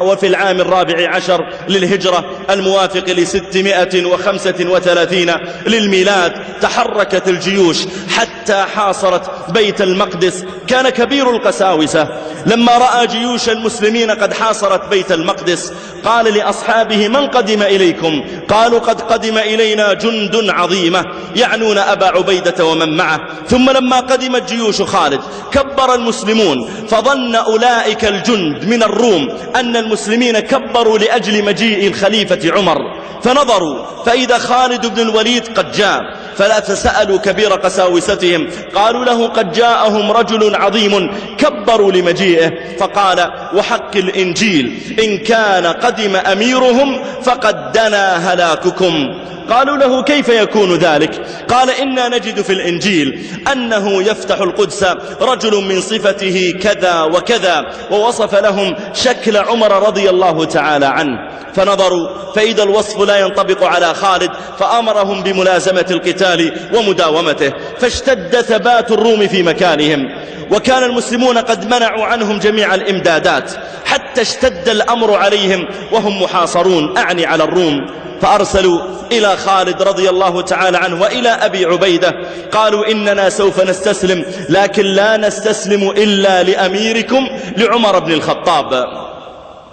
وفي العام 14 للهجرة الموافق ل635 للميلاد تحركت الجيوش حتى حاصرت بيت المقدس. كان كبير القساوسة لما رأى جيوش المسلمين قد حاصرت بيت المقدس قال لأصحابه: من قدم إليكم؟ قالوا: قد قدم إلينا جند عظيمة يعنون أبا عبيدة ومن معه. ثم لما قدمت جيوش خالد كبر المسلمون، فظن أولئك الجند من الروم أن المسلمين كبروا لأجل مجيء الخليفة عمر، فنظروا فإذا خالد بن الوليد قد جاء، فلا تسألوا كبير قساوستهم، قالوا له: قد جاءهم رجل عظيم، كبروا لمجيئه. فقال: وحق الإنجيل إن كان قدم أميرهم فقد دنا هلاككم. قالوا له: كيف يكون ذلك؟ قال: إنا نجد في الإنجيل أنه يفتح القدس رجل من صفته كذا وكذا، ووصف لهم شكل عمر رضي الله تعالى عنه. فنظروا فإذا الوصف لا ينطبق على خالد، فأمرهم بملازمة القتال ومداومته، فاشتد ثبات الروم في مكانهم، وكان المسلمون قد منعوا عنهم جميع الإمدادات حتى اشتد الأمر عليهم وهم محاصرون، أعني على الروم. فأرسلوا إلى خالد رضي الله تعالى عنه وإلى أبي عبيدة، قالوا: إننا سوف نستسلم، لكن لا نستسلم إلا لأميركم لعمر بن الخطاب.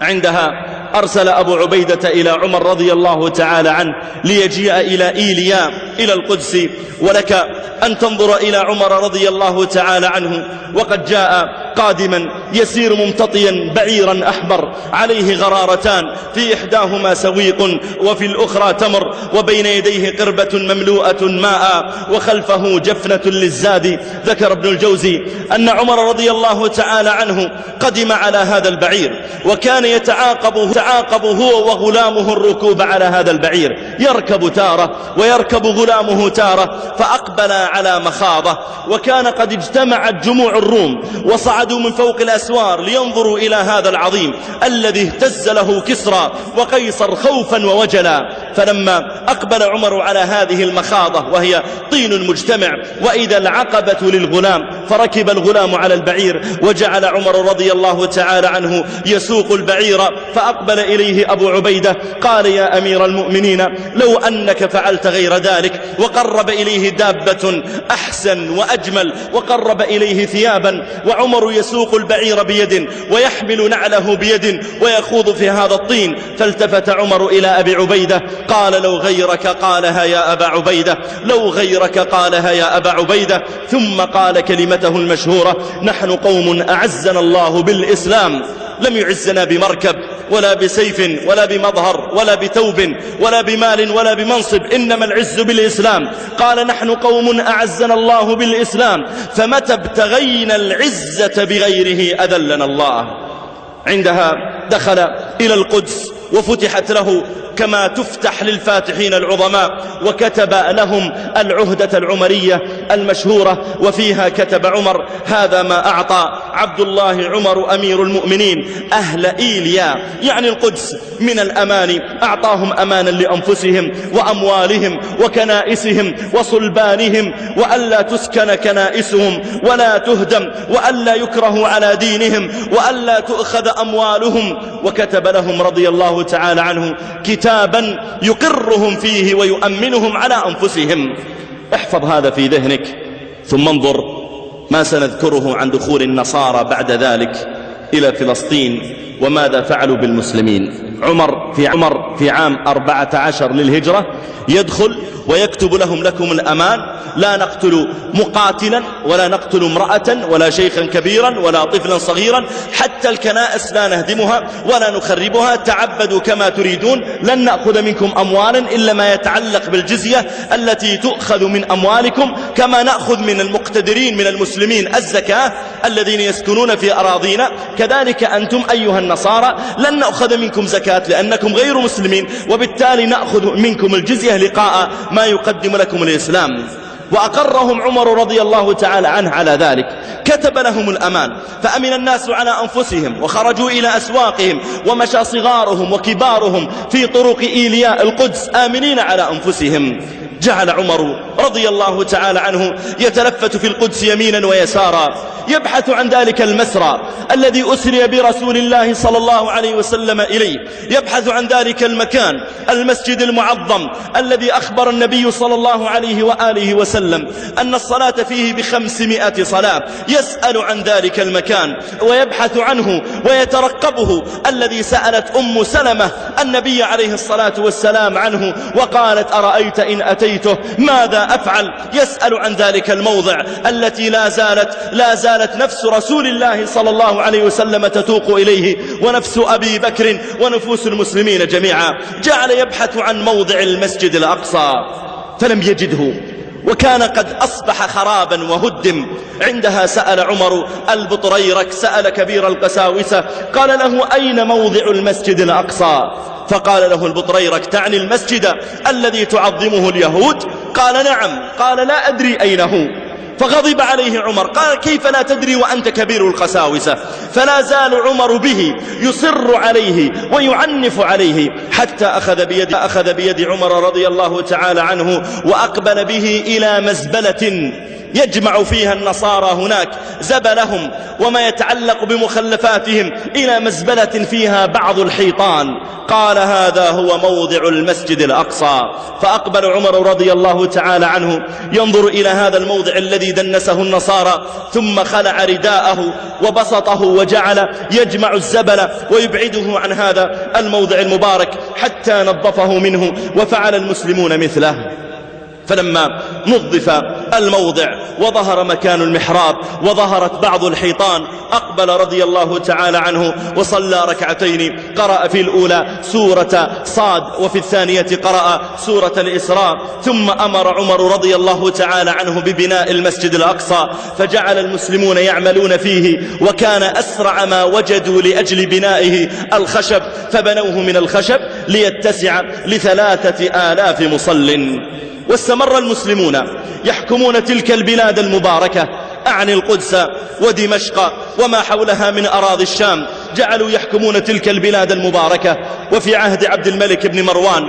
عندها أرسل أبو عبيدة إلى عمر رضي الله تعالى عنه ليجيء إلى إيليا إلى القدس، ولك أن تنظر إلى عمر رضي الله تعالى عنه وقد جاء قادما يسير ممتطيا بعيرا أحمر عليه غرارتان، في إحداهما سويق وفي الأخرى تمر، وبين يديه قربة مملوءة ماء وخلفه جفنة للزاد. ذكر ابن الجوزي أن عمر رضي الله تعالى عنه قدم على هذا البعير، وكان يتعاقب هو وغلامه الركوب على هذا البعير، يركب تارة ويركب غلامه تارة، فأقبل على مخاضة، وكان قد اجتمعت جموع الروم وصعدوا من فوق الأسوار لينظروا إلى هذا العظيم الذي اهتز له كسرى وقيصر خوفا ووجلا. فلما أقبل عمر على هذه المخاضة وهي طين مجتمع، وإذا العقبة للغلام، فركب الغلام على البعير، وجعل عمر رضي الله تعالى عنه يسوق البعير، فأقبل إليه أبو عبيدة قال: يا أمير المؤمنين، لو أنك فعلت غير ذلك. وقرب إليه دابة أحسن وأجمل، وقرب إليه ثيابا، وعمر يسوق البعير بيد ويحمل نعله بيد ويخوض في هذا الطين. فالتفت عمر إلى أبي عبيدة قال: لو غيرك قالها يا أبا عبيدة، لو غيرك قالها يا أبا عبيدة. ثم قال كلمته المشهورة: نحن قوم أعزنا الله بالإسلام، لم يعزنا بمركب ولا بسيف ولا بمظهر ولا بثوب ولا بمال ولا بمنصب، إنما العز بالإسلام. قال: نحن قوم أعزنا الله بالإسلام، فمتى ابتغينا العزة بغيره أذلنا الله. عندها دخل إلى القدس وفتحت له كما تفتح للفاتحين العظماء، وكتب لهم العهدة العمرية المشهورة، وفيها كتب عمر: هذا ما أعطى عبد الله عمر أمير المؤمنين أهل إيليا، يعني القدس، من الأمان، أعطاهم أمانا لأنفسهم وأموالهم وكنائسهم وصلبانهم، وألا تسكن كنائسهم ولا تهدم، وألا يكرهوا على دينهم، وألا تؤخذ أموالهم. وكتب لهم رضي الله تعالى عنه كتابا يقرهم فيه ويؤمنهم على أنفسهم. احفظ هذا في ذهنك، ثم انظر ما سنذكره عن دخول النصارى بعد ذلك إلى فلسطين وماذا فعلوا بالمسلمين. عمر في عام 14 للهجرة يدخل ويكتب لهم: لكم الأمان، لا نقتل مقاتلا ولا نقتل امرأة ولا شيخا كبيرا ولا طفلا صغيرا، حتى الكنائس لا نهدمها ولا نخربها، تعبدوا كما تريدون، لن نأخذ منكم أموالا إلا ما يتعلق بالجزية التي تؤخذ من أموالكم، كما نأخذ من المقتدرين من المسلمين الزكاة الذين يسكنون في أراضينا، كذلك أنتم أيها النصارى لن نأخذ منكم زكاة لأنكم غير مسلمين، وبالتالي نأخذ منكم الجزية لقاء ما يقدم لكم الإسلام. وأقرهم عمر رضي الله تعالى عنه على ذلك. كتب لهم الأمان، فأمن الناس على أنفسهم وخرجوا إلى أسواقهم، ومشى صغارهم وكبارهم في طرق إيلياء القدس آمنين على أنفسهم. جعل عمر رضي الله تعالى عنه يتلفت في القدس يمينا ويسارا، يبحث عن ذلك المسرى الذي أسري برسول الله صلى الله عليه وسلم إليه، يبحث عن ذلك المكان، المسجد المعظم الذي أخبر النبي صلى الله عليه وآله وسلم أن الصلاة فيه ب500 صلاة. يسأل عن ذلك المكان ويبحث عنه ويترقبه، الذي سألت أم سلمة النبي عليه الصلاة والسلام عنه وقالت: أرأيت إن أتيته ماذا أفعل؟ يسأل عن ذلك الموضع التي لا زالت نفس رسول الله صلى الله عليه وسلم تتوق إليه، ونفس أبي بكر ونفوس المسلمين جميعا. جعل يبحث عن موضع المسجد الأقصى فلم يجده، وكان قد أصبح خرابا وهدم. عندها سأل عمر البطريرك، سأل كبير القساوسة، قال له: أين موضع المسجد الأقصى؟ فقال له البطريرك: تعني المسجد الذي تعظمه اليهود؟ قال: نعم. قال: لا أدري أين هو. فغضب عليه عمر، قال: كيف لا تدري وأنت كبير القساوسة؟ فلا زال عمر به يصر عليه ويعنف عليه، حتى أخذ بيد عمر رضي الله تعالى عنه وأقبل به إلى مزبلة يجمع فيها النصارى هناك زبلهم وما يتعلق بمخلفاتهم إلى مزبلة فيها بعض الحيطان. قال: هذا هو موضع المسجد الأقصى. فأقبل عمر رضي الله تعالى عنه ينظر إلى هذا الموضع الذي دنسه النصارى، ثم خلع رداءه وبسطه وجعل يجمع الزبل ويبعده عن هذا الموضع المبارك حتى نظفه منه، وفعل المسلمون مثله. فلما نظف الموضع وظهر مكان المحراب وظهرت بعض الحيطان، أقبل رضي الله تعالى عنه وصلى ركعتين، قرأ في الأولى سورة صاد وفي الثانية قرأ سورة الإسراء. ثم أمر عمر رضي الله تعالى عنه ببناء المسجد الأقصى، فجعل المسلمون يعملون فيه، وكان أسرع ما وجدوا لأجل بنائه الخشب، فبنوه من الخشب ليتسع ل3000 مصل. واستمر المسلمون يحكمون تلك البلاد المباركة، أعني القدس ودمشق وما حولها من أراضي الشام، جعلوا يحكمون تلك البلاد المباركة. وفي عهد عبد الملك بن مروان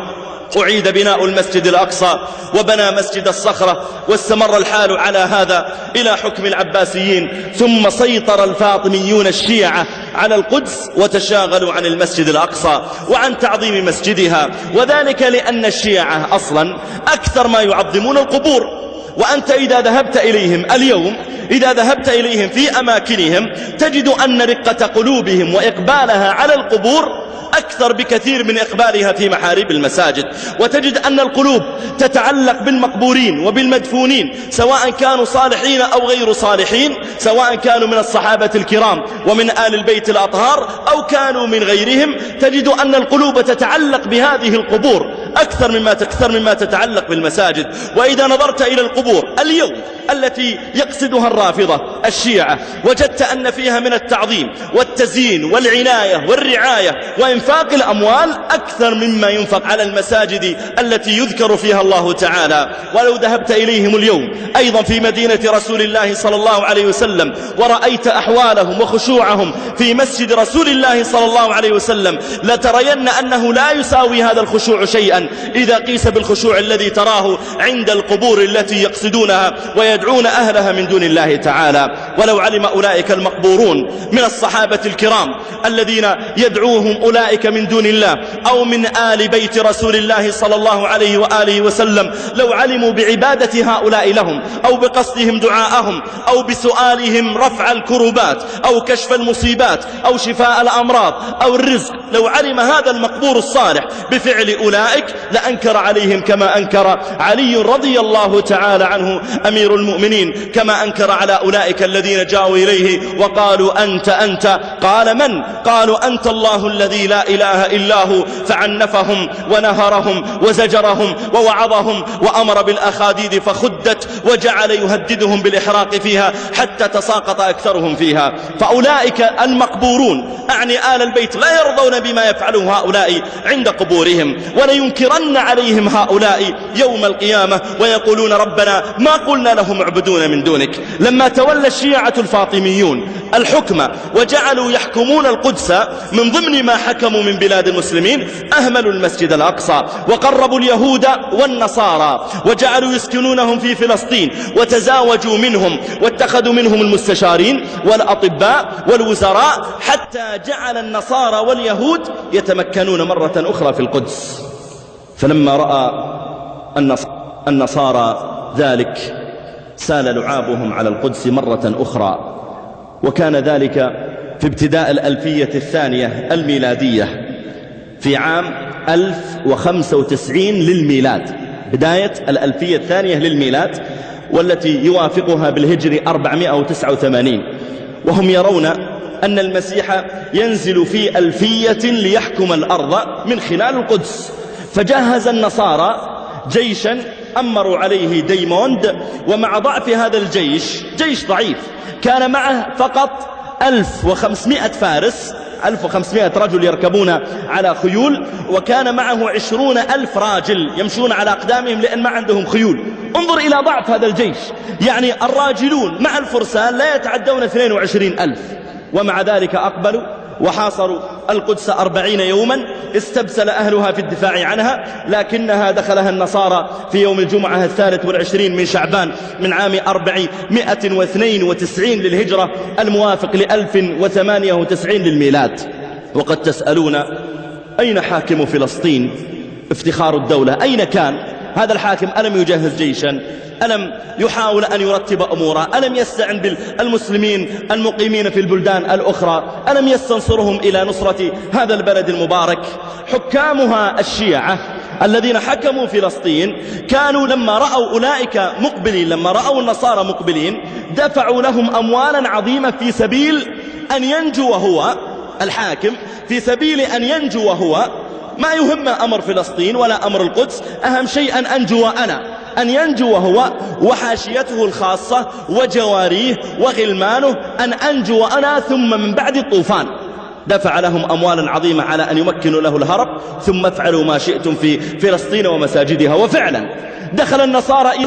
أعيد بناء المسجد الأقصى وبنى مسجد الصخرة، واستمر الحال على هذا إلى حكم العباسيين. ثم سيطر الفاطميون الشيعة على القدس وتشاغلوا عن المسجد الأقصى وعن تعظيم مسجدها، وذلك لأن الشيعة أصلا أكثر ما يعظمون القبور. وأنت إذا ذهبت إليهم اليوم، إذا ذهبت إليهم في أماكنهم، تجد أن رقة قلوبهم وإقبالها على القبور أكثر بكثير من إقبالها في محاريب المساجد. وتجد أن القلوب تتعلق بالمقبورين وبالمدفونين، سواء كانوا صالحين أو غير صالحين، سواء كانوا من الصحابة الكرام ومن آل البيت الأطهار أو كانوا من غيرهم. تجد أن القلوب تتعلق بهذه القبور أكثر مما تتعلق بالمساجد. وإذا نظرت إلى القبور اليوم التي يقصدها الرافضة الشيعة، وجدت أن فيها من التعظيم والتزيين والعناية والرعاية وإنفاق الأموال أكثر مما ينفق على المساجد التي يذكر فيها الله تعالى. ولو ذهبت إليهم اليوم أيضا في مدينة رسول الله صلى الله عليه وسلم ورأيت أحوالهم وخشوعهم في مسجد رسول الله صلى الله عليه وسلم، لترين أنه لا يساوي هذا الخشوع شيئا إذا قيس بالخشوع الذي تراه عند القبور التي يقصدونها ويدعون أهلها من دون الله تعالى. ولو علم أولئك المقبورون من الصحابة الكرام الذين يدعوهم أولئك من دون الله أو من آل بيت رسول الله صلى الله عليه وآله وسلم، لو علموا بعبادة هؤلاء لهم أو بقصدهم دعاءهم أو بسؤالهم رفع الكربات أو كشف المصيبات أو شفاء الأمراض أو الرزق، لو علم هذا المقبور الصالح بفعل أولئك لأنكر عليهم كما أنكر علي رضي الله تعالى عنه أمير المؤمنين، كما أنكر على أولئك الذين جاءوا إليه وقالوا أنت. قال: من؟ قالوا: أنت الله الذي لا إله إلا هو. فعنفهم ونهرهم وزجرهم ووعظهم وأمر بالأخاديد فخدت، وجعل يهددهم بالإحراق فيها حتى تساقط أكثرهم فيها. فأولئك المقبورون أعني آل البيت لا يرضون يفعلون بما يفعله هؤلاء عند قبورهم، ولينكرن عليهم هؤلاء يوم القيامة ويقولون ربنا ما قلنا لهم اعبدون من دونك. لما تولى الشيعة الفاطميون الحكم وجعلوا يحكمون القدس من ضمن ما حكموا من بلاد المسلمين، أهملوا المسجد الأقصى وقربوا اليهود والنصارى وجعلوا يسكنونهم في فلسطين وتزاوجوا منهم واتخذوا منهم المستشارين والأطباء والوزراء، حتى جعل النصارى واليهود يتمكنون مرة أخرى في القدس. فلما رأى النصارى ذلك سال لعابهم على القدس مرة أخرى، وكان ذلك في ابتداء الألفية الثانية الميلادية في عام 1095 للميلاد، بداية الألفية الثانية للميلاد والتي يوافقها بالهجري 489. وهم يرون أن المسيح ينزل في ألفية ليحكم الأرض من خلال القدس، فجهز النصارى جيشا أمروا عليه ديموند، ومع ضعف هذا الجيش، جيش ضعيف، كان معه فقط 1500 فارس، 1500 رجل يركبون على خيول، وكان معه 20,000 راجل يمشون على أقدامهم لأن ما عندهم خيول. انظر إلى ضعف هذا الجيش، يعني الراجلون مع الفرسان لا يتعدون 22,000، ومع ذلك أقبلوا وحاصروا القدس 40 يوما، استبسل أهلها في الدفاع عنها، لكنها دخلها النصارى في يوم الجمعة 23 من شعبان من عام 492 للهجرة الموافق 1098 للميلاد. وقد تسألون أين حاكم فلسطين افتخار الدولة؟ أين كان هذا الحاكم؟ ألم يجهز جيشا؟ ألم يحاول أن يرتب أموره؟ ألم يستعن بالمسلمين المقيمين في البلدان الأخرى؟ ألم يستنصرهم إلى نصرة هذا البلد المبارك؟ حكامها الشيعة الذين حكموا فلسطين كانوا لما رأوا أولئك مقبلين، لما رأوا النصارى مقبلين، دفعوا لهم أموالا عظيمة في سبيل أن ينجو هو الحاكم، في سبيل أن ينجو هو. ما يهم أمر فلسطين ولا أمر القدس، أهم شيء أن أنجو أنا، أن ينجو هو وحاشيته الخاصة وجواريه وغلمانه، أن أنجو أنا ثم من بعد الطوفان. دفع لهم أموالا عظيمة على أن يمكنوا له الهرب، ثم افعلوا ما شئتم في فلسطين ومساجدها. وفعلا دخل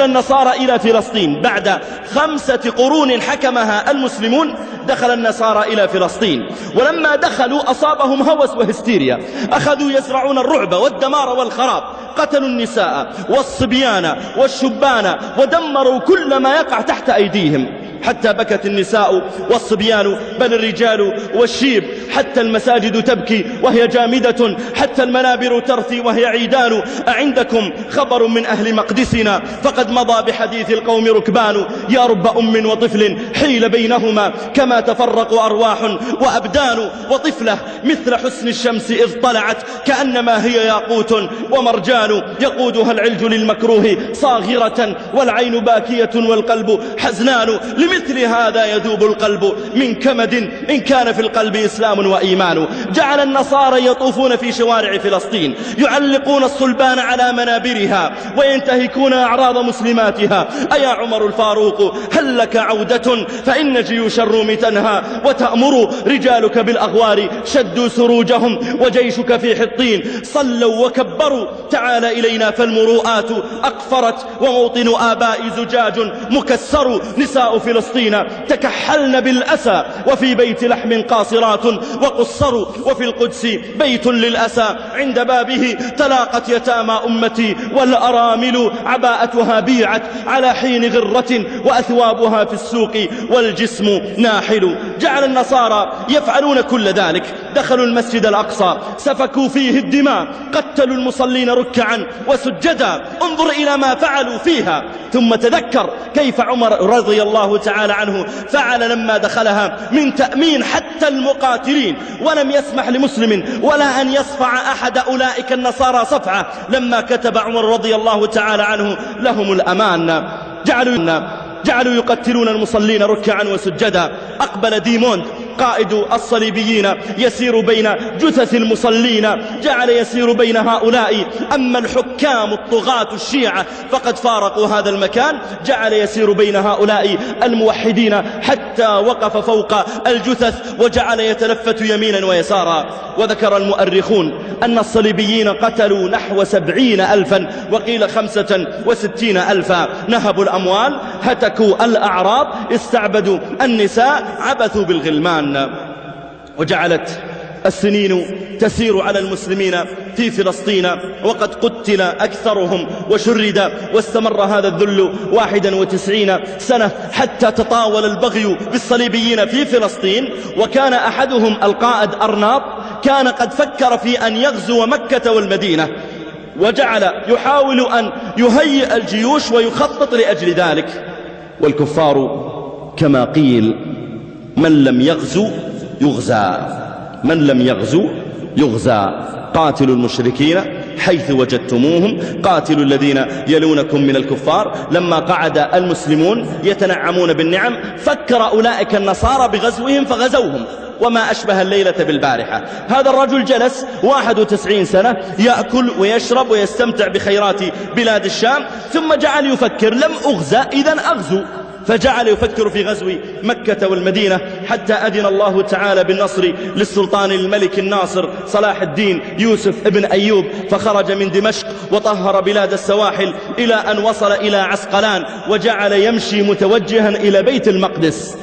النصارى إلى فلسطين بعد 5 قرون حكمها المسلمون. دخل النصارى إلى فلسطين، ولما دخلوا أصابهم هوس وهستيريا، أخذوا يزرعون الرعب والدمار والخراب، قتلوا النساء والصبيان والشبان ودمروا كل ما يقع تحت أيديهم، حتى بكت النساء والصبيان بل الرجال والشيب، حتى المساجد تبكي وهي جامدة، حتى المنابر ترثي وهي عيدان. أعندكم خبر من أهل مقدسنا؟ فقد مضى بحديث القوم ركبان، يا رب أم وطفل حيل بينهما، كما تفرق أرواح وأبدان. وطفلة مثل حسن الشمس إذ طلعت، كأنما هي ياقوت ومرجان، يقودها العلج للمكروه صاغرة، والعين باكية والقلب حزنان. لمثل هذا يذوب القلب من كمد إن كان في القلب إسلام وإيمان. جعل النصارى يطوفون في شوارع فلسطين، يعلقون الصلبان على منابرها وينتهكون أعراض مسلماتها. أيا عمر الفاروق هل لك عودة؟ فإن جيوش الروم تنهى وتأمر، رجالك بالأغوار شدوا سروجهم وجيشك في حطين صلوا وكبروا. تعال إلينا فالمروءات أقفرت، وموطن آباء زجاج مكسر. نساء فلسطين تكحلن بالأسى، وفي بيت لحم قاصرات وقصروا، وفي القدس بيت للأسى عند بابه تلاقت يتامى أمتي، والأرامل عباءتها بيعت على حين غرة، وأثوابها في السوق والجسم ناحل. جعل النصارى يفعلون كل ذلك، دخلوا المسجد الأقصى سفكوا فيه الدماء، قتلوا المصلين ركعا وسجدا. انظر إلى ما فعلوا فيها، ثم تذكر كيف عمر رضي الله تعالى عنه فعل لما دخلها من تأمين حتى المقاتلين، ولم يسمح لمسلم ولا أن يصفع أحد أولئك النصارى صفعة لما كتب عمر رضي الله تعالى عنه لهم الأمان. جعلوا يقتلون المصلين ركعا وسجدا. أقبل ديموند قائد الصليبيين يسير بين جثث المصلين، جعل يسير بين هؤلاء. أما الحكام الطغاة الشيعة فقد فارقوا هذا المكان، جعل يسير بين هؤلاء الموحدين حتى وقف فوق الجثث وجعل يتلفت يمينا ويسارا. وذكر المؤرخون أن الصليبيين قتلوا نحو 70,000 وقيل 65,000. نهبوا الأموال، هتكوا الأعراض، استعبدوا النساء، عبثوا بالغلمان. وجعلت السنين تسير على المسلمين في فلسطين وقد قتل أكثرهم وشرد، واستمر هذا الذل 91 سنة حتى تطاول البغي بالصليبيين في فلسطين. وكان أحدهم القائد أرناط كان قد فكر في أن يغزو مكة والمدينة، وجعل يحاول أن يهيئ الجيوش ويخطط لأجل ذلك. والكفار كما قيل من لم يغزو يغزى، من لم يغزو يغزى. قاتلوا المشركين حيث وجدتموهم، قاتلوا الذين يلونكم من الكفار. لما قعد المسلمون يتنعمون بالنعم فكر أولئك النصارى بغزوهم فغزوهم، وما أشبه الليلة بالبارحة. هذا الرجل جلس 91 سنة يأكل ويشرب ويستمتع بخيرات بلاد الشام، ثم جعل يفكر لم أغزى إذن أغزو، فجعل يفكر في غزو مكة والمدينة حتى أذن الله تعالى بالنصر للسلطان الملك الناصر صلاح الدين يوسف ابن أيوب، فخرج من دمشق وطهر بلاد السواحل إلى أن وصل إلى عسقلان، وجعل يمشي متوجها إلى بيت المقدس،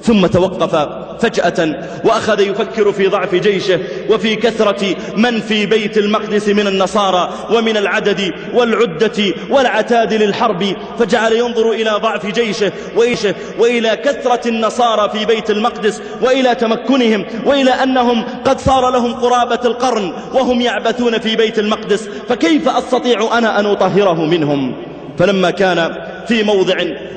ثم توقف فجأة وأخذ يفكر في ضعف جيشه وفي كثرة من في بيت المقدس من النصارى ومن العدد والعدة والعتاد للحرب، فجعل ينظر إلى ضعف جيشه وإلى كثرة النصارى في بيت المقدس وإلى تمكنهم، وإلى أنهم قد صار لهم قرابة القرن وهم يعبثون في بيت المقدس، فكيف أستطيع أنا أن أطهره منهم؟ فلما كان في موضع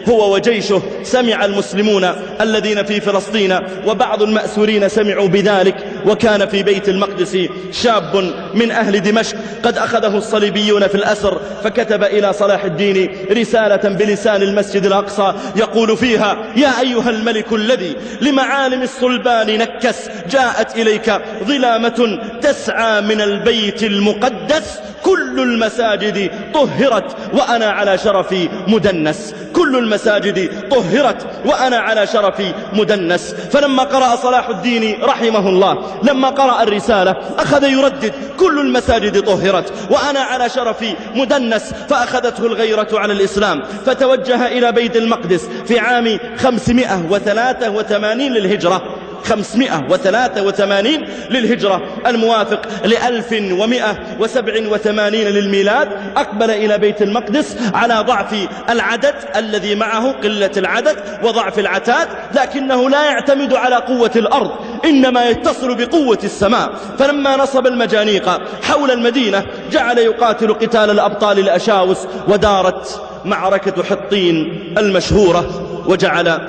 هو وجيشه سمع المسلمون الذين في فلسطين وبعض المأسورين سمعوا بذلك، وكان في بيت المقدس شاب من أهل دمشق قد أخذه الصليبيون في الأسر، فكتب إلى صلاح الدين رسالة بلسان المسجد الأقصى يقول فيها: يا أيها الملك الذي لمعالم الصلبان نكس، جاءت إليك ظلامة تسعى من البيت المقدس، كل المساجد طهرت وأنا على شرفي مدنس، كل المساجد طهرت وأنا على شرفي مدنس. فلما قرأ صلاح الدين رحمه الله لما قرأ الرسالة أخذ يردد: كل المساجد طهرت وأنا على شرفي مدنس. فأخذته الغيرة على الإسلام، فتوجه إلى بيت المقدس في عام 583 للهجرة، 583 للهجرة الموافق ل1187 للميلاد. أقبل إلى بيت المقدس على ضعف العدد الذي معه، قلة العدد وضعف العتاد، لكنه لا يعتمد على قوة الأرض، إنما يتصل بقوة السماء. فلما نصب المجانيق حول المدينة جعل يقاتل قتال الأبطال الأشاوس، ودارت معركة حطين المشهورة، وجعل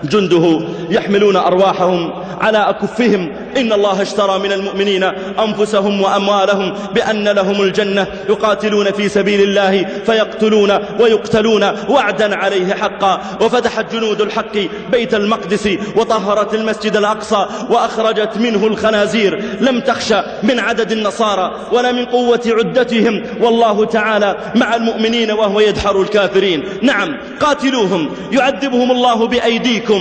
جنده يحملون أرواحهم على أكفهم. إن الله اشترى من المؤمنين أنفسهم وأموالهم بأن لهم الجنة، يقاتلون في سبيل الله فيقتلون ويقتلون وعدا عليه حقا. وفتحت جنود الحق بيت المقدس وطهرت المسجد الأقصى وأخرجت منه الخنازير، لم تخشى من عدد النصارى ولا من قوة عدتهم، والله تعالى مع المؤمنين وهو يدحر الكافرين. نعم، قاتلوهم يعذبهم الله بأيديكم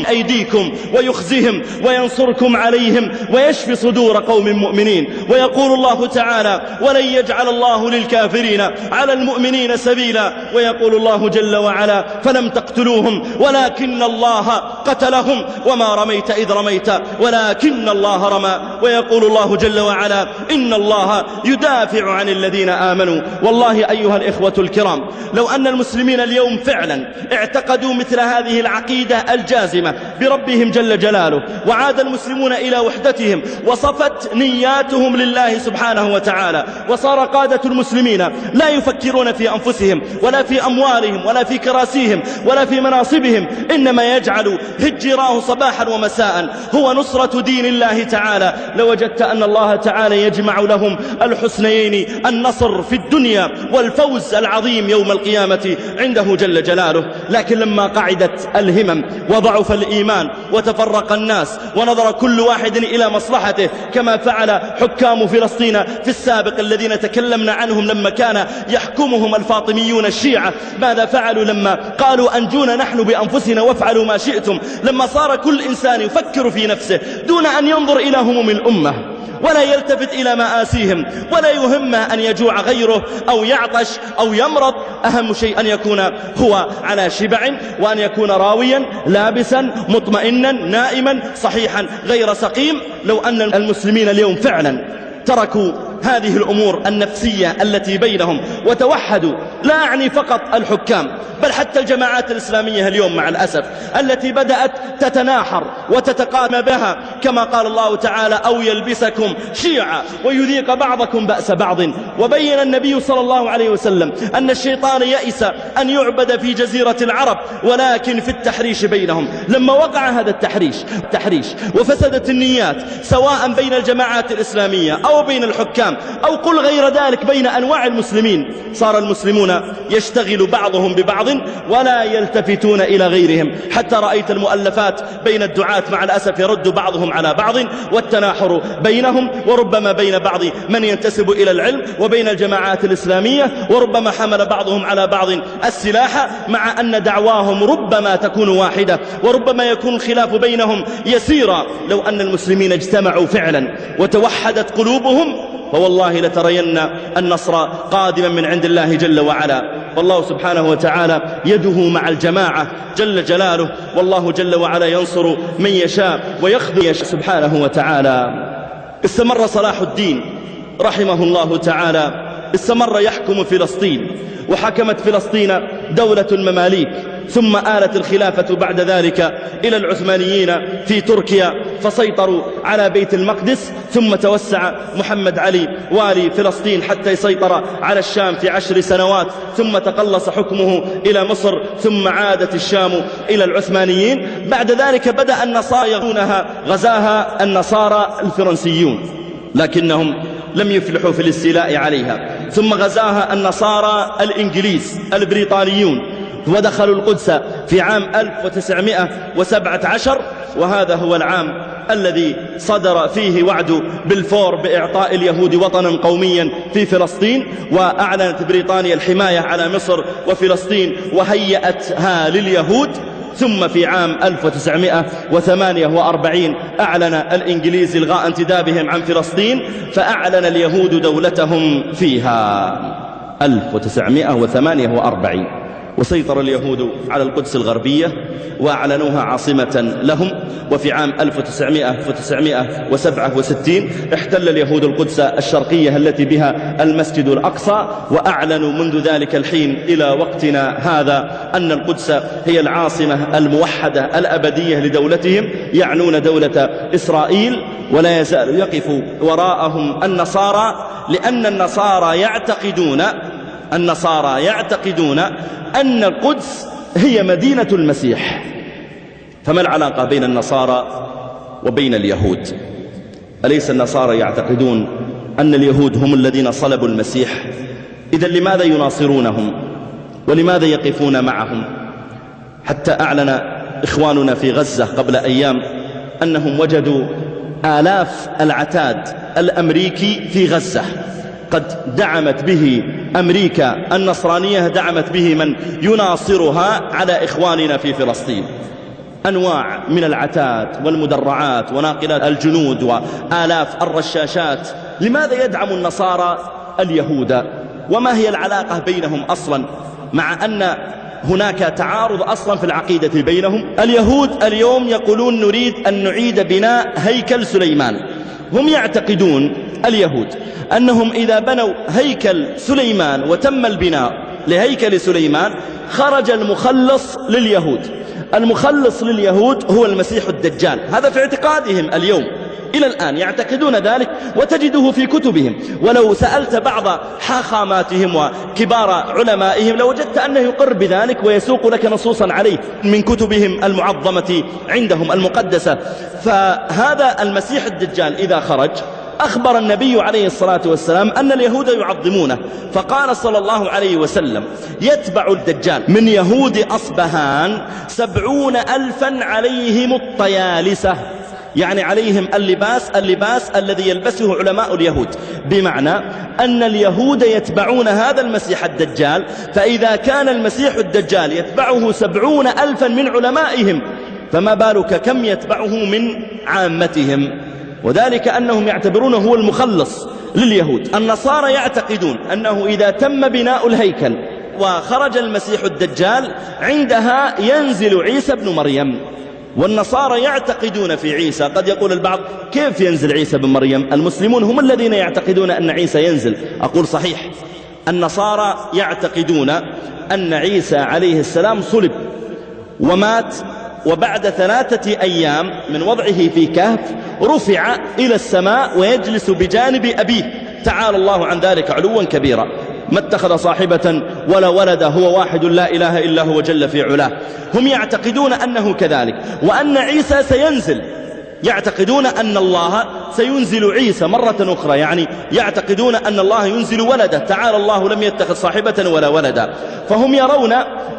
ويخزهم وينصركم عليهم ويشفي صدور قوم مؤمنين. ويقول الله تعالى: ولن يجعل الله للكافرين على المؤمنين سبيلا. ويقول الله جل وعلا: فلم تقتلوهم ولكن الله قتلهم وما رميت إذ رميت ولكن الله رمى. ويقول الله جل وعلا: إن الله يدافع عن الذين آمنوا. والله أيها الإخوة الكرام، لو أن المسلمين اليوم فعلا اعتقدوا مثل هذه العقيدة الجازمة بربهم جل جلاله، وعاد المسلمون إلى وحدتهم وصفت نياتهم لله سبحانه وتعالى، وصار قادة المسلمين لا يفكرون في أنفسهم ولا في أموالهم ولا في كراسيهم ولا في مناصبهم، إنما يجعل هجراه صباحا ومساء هو نصرة دين الله تعالى لوجدت أن الله تعالى يجمع لهم الحسنيين، النصر في الدنيا والفوز العظيم يوم القيامة عنده جل جلاله. لكن لما قعدت الهمم وضعف الإيمان وتفرق الناس ونظر كل واحد إلى مصلحته كما فعل حكام فلسطين في السابق الذين تكلمنا عنهم لما كان يحكمهم الفاطميون الشيعة، ماذا فعلوا لما قالوا أنجونا نحن بأنفسنا وافعلوا ما شئتم؟ لما صار كل إنسان يفكر في نفسه دون أن ينظر إلى هموم الأمة ولا يلتفت إلى مآسيهم ولا يهمه أن يجوع غيره أو يعطش أو يمرض، أهم شيء أن يكون هو على شبع وأن يكون راويا لابسا مطمئنا نائما صحيحا غير سقيم. لو أن المسلمين اليوم فعلا تركوا هذه الأمور النفسية التي بينهم وتوحدوا، لا أعني فقط الحكام بل حتى الجماعات الإسلامية اليوم مع الأسف التي بدأت تتناحر وتتقام بها كما قال الله تعالى أو يلبسكم شيعا ويذيق بعضكم بأس بعض. وبين النبي صلى الله عليه وسلم أن الشيطان يئس أن يعبد في جزيرة العرب ولكن في التحريش بينهم. لما وقع هذا التحريش وفسدت النيات سواء بين الجماعات الإسلامية أو بين الحكام أو قل غير ذلك بين أنواع المسلمين، صار المسلمون يشتغل بعضهم ببعض ولا يلتفتون إلى غيرهم، حتى رأيت المؤلفات بين الدعاة مع الأسف يرد بعضهم على بعض والتناحر بينهم، وربما بين بعض من ينتسب إلى العلم وبين الجماعات الإسلامية، وربما حمل بعضهم على بعض السلاح مع أن دعواهم ربما تكون واحدة وربما يكون الخلاف بينهم يسيرا. لو أن المسلمين اجتمعوا فعلا وتوحدت قلوبهم فوالله لترين النصر قادما من عند الله جل وعلا. والله سبحانه وتعالى يده مع الجماعة جل جلاله، والله جل وعلا ينصر من يشاء ويخذل سبحانه وتعالى. استمر صلاح الدين رحمه الله تعالى، استمر يحكم فلسطين، وحكمت فلسطين دولة المماليك، ثم آلت الخلافة بعد ذلك إلى العثمانيين في تركيا فسيطروا على بيت المقدس، ثم توسع محمد علي والي فلسطين حتى يسيطر على الشام في 10 سنوات، ثم تقلص حكمه إلى مصر، ثم عادت الشام إلى العثمانيين. بعد ذلك بدأ النصارى يغزونها، غزاها النصارى الفرنسيون لكنهم لم يفلحوا في الاستيلاء عليها، ثم غزاها النصارى الإنجليز البريطانيون ودخلوا القدس في عام 1917، وهذا هو العام الذي صدر فيه وعد بلفور بإعطاء اليهود وطنا قوميا في فلسطين، وأعلنت بريطانيا الحماية على مصر وفلسطين وهيأتها لليهود. ثم في عام 1948 أعلن الإنجليز إلغاء انتدابهم عن فلسطين، فأعلن اليهود دولتهم فيها 1948، وسيطر اليهود على القدس الغربية وأعلنوها عاصمة لهم. وفي عام 1967 احتل اليهود القدس الشرقية التي بها المسجد الأقصى، وأعلنوا منذ ذلك الحين إلى وقتنا هذا أن القدس هي العاصمة الموحدة الأبدية لدولتهم، يعنون دولة إسرائيل. ولا يزال يقف وراءهم النصارى، لأن النصارى يعتقدون أن القدس هي مدينة المسيح. فما العلاقة بين النصارى وبين اليهود؟ أليس النصارى يعتقدون أن اليهود هم الذين صلبوا المسيح؟ إذن لماذا يناصرونهم ولماذا يقفون معهم؟ حتى أعلن إخواننا في غزة قبل أيام أنهم وجدوا آلاف العتاد الأمريكي في غزة قد دعمت به أمريكا النصرانية، دعمت به من يناصرها على إخواننا في فلسطين. أنواع من العتاد والمدرعات وناقلات الجنود وآلاف الرشاشات. لماذا يدعم النصارى اليهود؟ وما هي العلاقة بينهم أصلا، مع أن هناك تعارض أصلا في العقيدة بينهم؟ اليهود اليوم يقولون نريد أن نعيد بناء هيكل سليمان. هم يعتقدون اليهود أنهم إذا بنوا هيكل سليمان وتم البناء لهيكل سليمان خرج المخلص لليهود. المخلص لليهود هو المسيح الدجال، هذا في اعتقادهم اليوم. إلى الآن يعتقدون ذلك، وتجده في كتبهم. ولو سألت بعض حاخاماتهم وكبار علمائهم لوجدت أنه يقر بذلك ويسوق لك نصوصا عليه من كتبهم المعظمة عندهم المقدسة. فهذا المسيح الدجال إذا خرج أخبر النبي عليه الصلاة والسلام أن اليهود يعظمونه، فقال صلى الله عليه وسلم: يتبع الدجال من يهود أصبهان 70,000 عليهم الطيالسة، يعني عليهم اللباس الذي يلبسه علماء اليهود، بمعنى أن اليهود يتبعون هذا المسيح الدجال، فإذا كان المسيح الدجال يتبعه 70,000 من علمائهم فما بالك كم يتبعه من عامتهم، وذلك أنهم يعتبرونه هو المخلص لليهود. النصارى يعتقدون أنه إذا تم بناء الهيكل وخرج المسيح الدجال عندها ينزل عيسى بن مريم، والنصارى يعتقدون في عيسى. قد يقول البعض: كيف ينزل عيسى بن مريم؟ المسلمون هم الذين يعتقدون أن عيسى ينزل. أقول: صحيح، النصارى يعتقدون أن عيسى عليه السلام صلب ومات، وبعد 3 أيام من وضعه في كهف رفع إلى السماء ويجلس بجانب أبيه تعالى الله عن ذلك علوا كبيرا، ما اتخذ صاحبة ولا ولد، هو واحد لا إله إلا هو جل في علاه. هم يعتقدون أنه كذلك، وأن عيسى سينزل، يعتقدون أن الله سينزل عيسى مرة أخرى، يعني يعتقدون أن الله ينزل ولده تعالى الله لم يتخذ صاحبة ولا ولدا. فهم يرون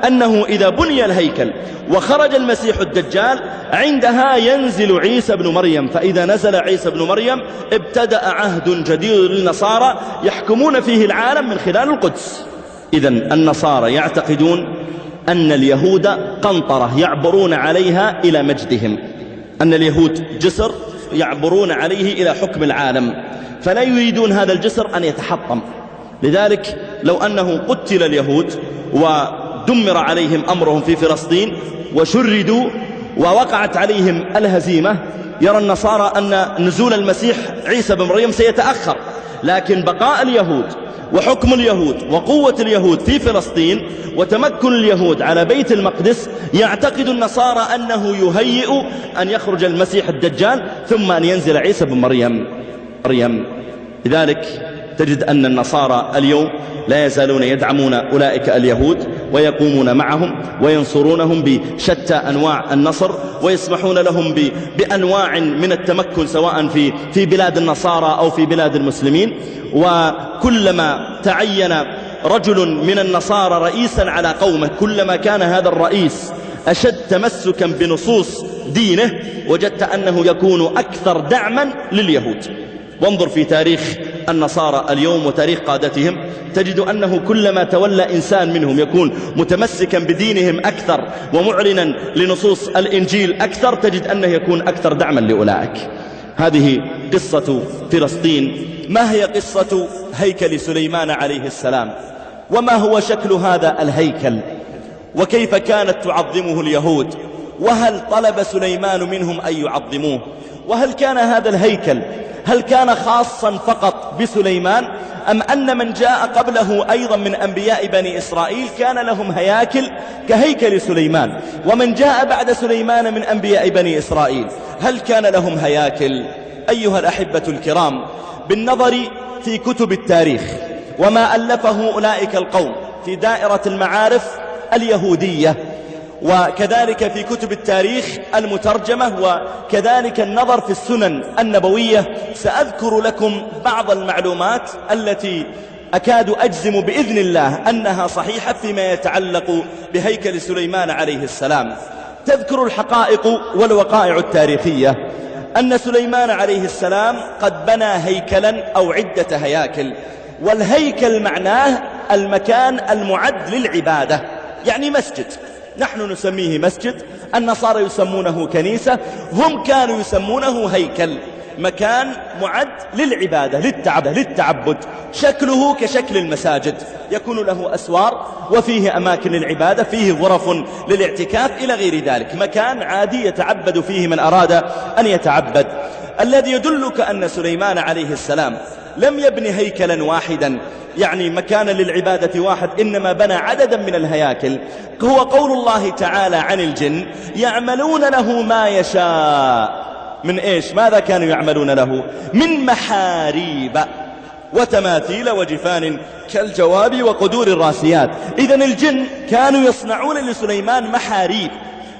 أنه إذا بني الهيكل وخرج المسيح الدجال عندها ينزل عيسى بن مريم، فإذا نزل عيسى بن مريم ابتدأ عهد جديد للنصارى يحكمون فيه العالم من خلال القدس. إذن النصارى يعتقدون أن اليهود قنطرة يعبرون عليها إلى مجدهم، أن اليهود جسر يعبرون عليه إلى حكم العالم، فلا يريدون هذا الجسر أن يتحطم. لذلك لو أنه قتل اليهود ودمر عليهم أمرهم في فلسطين وشردوا ووقعت عليهم الهزيمة، يرى النصارى أن نزول المسيح عيسى بن مريم سيتأخر، لكن بقاء اليهود وحكم اليهود وقوة اليهود في فلسطين وتمكن اليهود على بيت المقدس، يعتقد النصارى أنه يهيئ أن يخرج المسيح الدجال ثم أن ينزل عيسى بن مريم. لذلك تجد أن النصارى اليوم لا يزالون يدعمون أولئك اليهود ويقومون معهم وينصرونهم بشتى أنواع النصر، ويسمحون لهم بأنواع من التمكن سواء في بلاد النصارى أو في بلاد المسلمين. وكلما تعين رجل من النصارى رئيسا على قومه، كلما كان هذا الرئيس أشد تمسكا بنصوص دينه، وجدت أنه يكون أكثر دعما لليهود. وانظر في تاريخ النصارى اليوم وتاريخ قادتهم، تجد أنه كلما تولى إنسان منهم يكون متمسكا بدينهم أكثر ومعلنا لنصوص الإنجيل أكثر، تجد أنه يكون أكثر دعما لأولئك. هذه قصة فلسطين. ما هي قصة هيكل سليمان عليه السلام؟ وما هو شكل هذا الهيكل؟ وكيف كانت تعظمه اليهود؟ وهل طلب سليمان منهم أن يعظموه؟ وهل كان هذا الهيكل هل كان خاصا فقط بسليمان، أم أن من جاء قبله أيضا من أنبياء بني إسرائيل كان لهم هياكل كهيكل سليمان؟ ومن جاء بعد سليمان من أنبياء بني إسرائيل هل كان لهم هياكل؟ أيها الأحبة الكرام، بالنظر في كتب التاريخ وما ألفه أولئك القوم في دائرة المعارف اليهودية، وكذلك في كتب التاريخ المترجمة، وكذلك النظر في السنن النبوية، سأذكر لكم بعض المعلومات التي أكاد أجزم بإذن الله أنها صحيحة فيما يتعلق بهيكل سليمان عليه السلام. تذكر الحقائق والوقائع التاريخية أن سليمان عليه السلام قد بنى هيكلا أو عدة هياكل، والهيكل معناه المكان المعد للعبادة، يعني مسجد. نحن نسميه مسجد، النصارى يسمونه كنيسة، هم كانوا يسمونه هيكل، مكان معد للعبادة للتعبد، شكله كشكل المساجد، يكون له أسوار وفيه أماكن للعبادة، فيه غرف للاعتكاف إلى غير ذلك، مكان عادي يتعبد فيه من أراد أن يتعبد. الذي يدلك أن سليمان عليه السلام لم يبني هيكلا واحدا، يعني مكانا للعبادة واحد، إنما بنى عددا من الهياكل، هو قول الله تعالى عن الجن: يعملون له ما يشاء. من إيش؟ ماذا كانوا يعملون له؟ من محاريب وتماثيل وجفان كالجواب وقدور الراسيات. إذن الجن كانوا يصنعون لسليمان محاريب،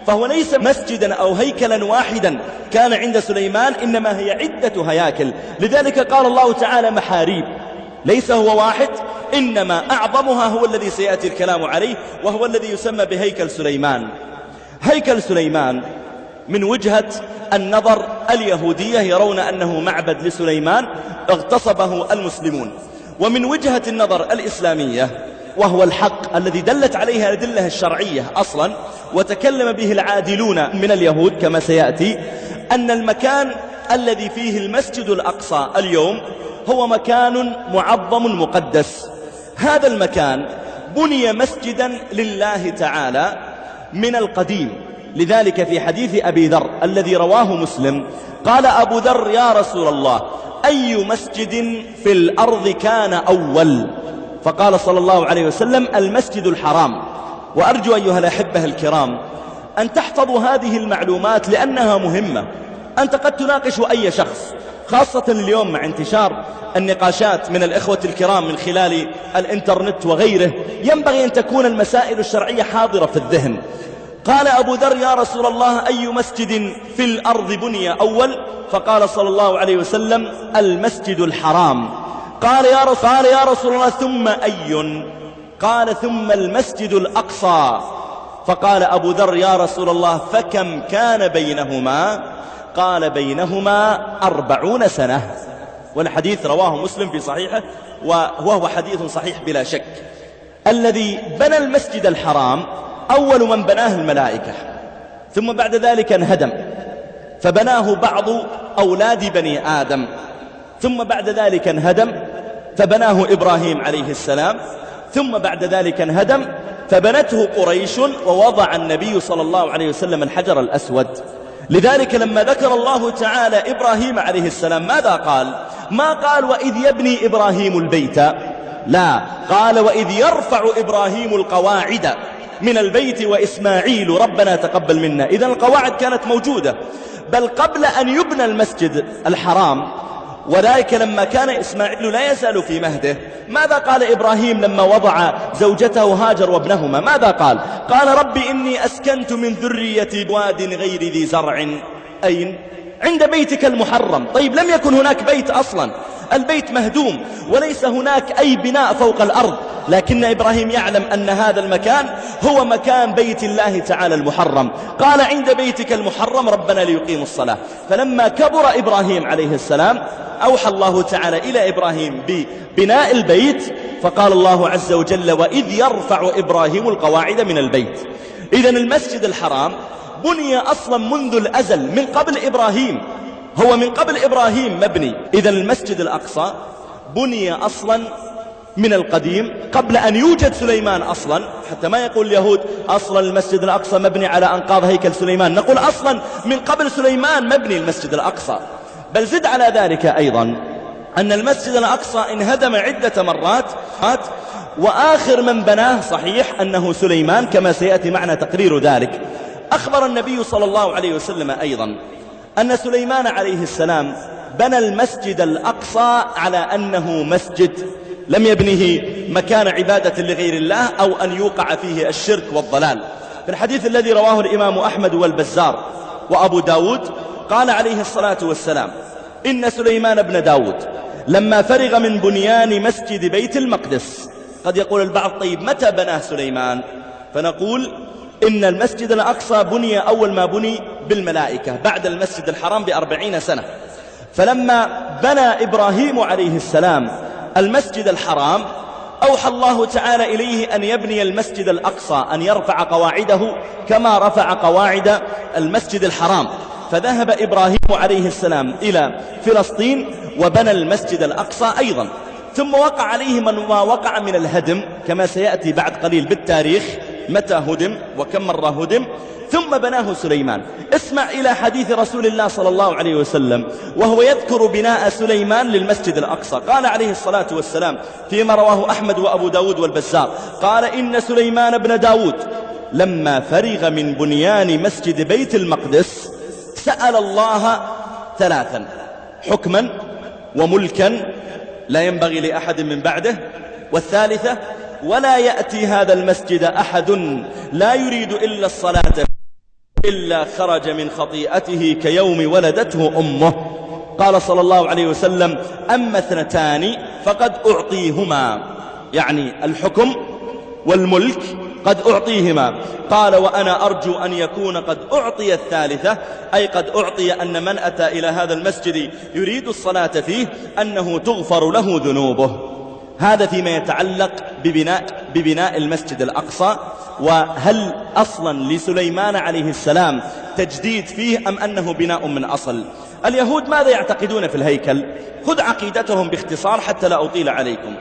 فهو ليس مسجدا أو هيكلا واحدا كان عند سليمان، إنما هي عدة هياكل. لذلك قال الله تعالى محاريب، ليس هو واحد، إنما أعظمها هو الذي سيأتي الكلام عليه، وهو الذي يسمى بهيكل سليمان. هيكل سليمان من وجهة النظر اليهودية يرون أنه معبد لسليمان اغتصبه المسلمون، ومن وجهة النظر الإسلامية وهو الحق الذي دلت عليها الأدلة الشرعية أصلا وتكلم به العادلون من اليهود كما سيأتي، أن المكان الذي فيه المسجد الأقصى اليوم هو مكان معظم مقدس. هذا المكان بني مسجدا لله تعالى من القديم. لذلك في حديث أبي ذر الذي رواه مسلم قال أبو ذر: يا رسول الله، أي مسجد في الأرض كان أول؟ فقال صلى الله عليه وسلم: المسجد الحرام. وأرجو أيها الأحبة الكرام أن تحفظوا هذه المعلومات لأنها مهمة. أنت قد تناقش أي شخص، خاصة اليوم مع انتشار النقاشات من الإخوة الكرام من خلال الإنترنت وغيره، ينبغي أن تكون المسائل الشرعية حاضرة في الذهن. قال أبو ذر: يا رسول الله، أي مسجد في الأرض بني أول؟ فقال صلى الله عليه وسلم: المسجد الحرام. قال يا رسول الله، ثم أي؟ قال: ثم المسجد الأقصى. فقال أبو ذر: يا رسول الله، فكم كان بينهما؟ قال: بينهما 40 سنة. والحديث رواه مسلم في صحيحه، وهو حديث صحيح بلا شك. الذي بنى المسجد الحرام أول من بناه الملائكة، ثم بعد ذلك انهدم فبناه بعض أولاد بني آدم، ثم بعد ذلك انهدم فبناه إبراهيم عليه السلام، ثم بعد ذلك انهدم فبنته قريش، ووضع النبي صلى الله عليه وسلم الحجر الأسود. لذلك لما ذكر الله تعالى إبراهيم عليه السلام ماذا قال؟ ما قال وإذ يبني إبراهيم البيت، لا، قال وإذ يرفع إبراهيم القواعد من البيت وإسماعيل ربنا تقبل منا. إذن القواعد كانت موجودة، بل قبل أن يبنى المسجد الحرام. وذلك لما كان إسماعيل لا يزال في مهده، ماذا قال إبراهيم لما وضع زوجته هاجر وابنهما؟ ماذا قال؟ قال: ربي إني أسكنت من ذريتي بواد غير ذي زرع. أين؟ عند بيتك المحرم. طيب لم يكن هناك بيت أصلا، البيت مهدوم وليس هناك أي بناء فوق الأرض، لكن إبراهيم يعلم أن هذا المكان هو مكان بيت الله تعالى المحرم. قال: عند بيتك المحرم ربنا ليقيموا الصلاة. فلما كبر إبراهيم عليه السلام أوحى الله تعالى إلى إبراهيم ببناء البيت، فقال الله عز وجل: وإذ يرفع إبراهيم القواعد من البيت. إذن المسجد الحرام بني أصلا منذ الأزل من قبل إبراهيم، هو من قبل إبراهيم مبني. إذن المسجد الأقصى بني أصلا من القديم قبل أن يوجد سليمان أصلا، حتى ما يقول اليهود أصلا المسجد الأقصى مبني على أنقاض هيكل سليمان، نقول أصلا من قبل سليمان مبني المسجد الأقصى. بل زد على ذلك أيضا أن المسجد الأقصى انهدم عدة مرات، وآخر من بناه صحيح أنه سليمان كما سيأتي معنا تقرير ذلك. أخبر النبي صلى الله عليه وسلم أيضا أن سليمان عليه السلام بنى المسجد الأقصى على أنه مسجد، لم يبنه مكان عبادة لغير الله أو أن يوقع فيه الشرك والضلال. في الحديث الذي رواه الإمام أحمد والبزار وأبو داود قال عليه الصلاة والسلام: إن سليمان بن داود لما فرغ من بنيان مسجد بيت المقدس. قد يقول البعض: طيب متى بناه سليمان؟ فنقول إن المسجد الأقصى بني أول ما بني بالملائكة بعد المسجد الحرام ب40 سنة. فلما بنى إبراهيم عليه السلام المسجد الحرام أوحى الله تعالى إليه أن يبني المسجد الأقصى، أن يرفع قواعده كما رفع قواعد المسجد الحرام. فذهب إبراهيم عليه السلام إلى فلسطين وبنى المسجد الأقصى أيضا، ثم وقع عليه ما وقع من الهدم كما سيأتي بعد قليل بالتاريخ متى هدم وكم مرة هدم، ثم بناه سليمان. اسمع إلى حديث رسول الله صلى الله عليه وسلم وهو يذكر بناء سليمان للمسجد الأقصى. قال عليه الصلاة والسلام فيما رواه أحمد وأبو داود والبزار قال: إن سليمان بن داود لما فرغ من بنيان مسجد بيت المقدس سأل الله ثلاثا: حكما وملكا لا ينبغي لأحد من بعده. والثالثة: ولا يأتي هذا المسجد أحد لا يريد إلا الصلاة إلا خرج من خطيئته كيوم ولدته أمه. قال صلى الله عليه وسلم: أما اثنتان فقد أعطيهما، يعني الحكم والملك قد أعطيهما. قال: وأنا أرجو أن يكون قد أعطي الثالثة، أي قد أعطي أن من أتى إلى هذا المسجد يريد الصلاة فيه أنه تغفر له ذنوبه. هذا فيما يتعلق ببناء المسجد الأقصى. وهل أصلا لسليمان عليه السلام تجديد فيه أم أنه بناء من أصل؟ اليهود ماذا يعتقدون في الهيكل؟ خذ عقيدتهم باختصار حتى لا أطيل عليكم.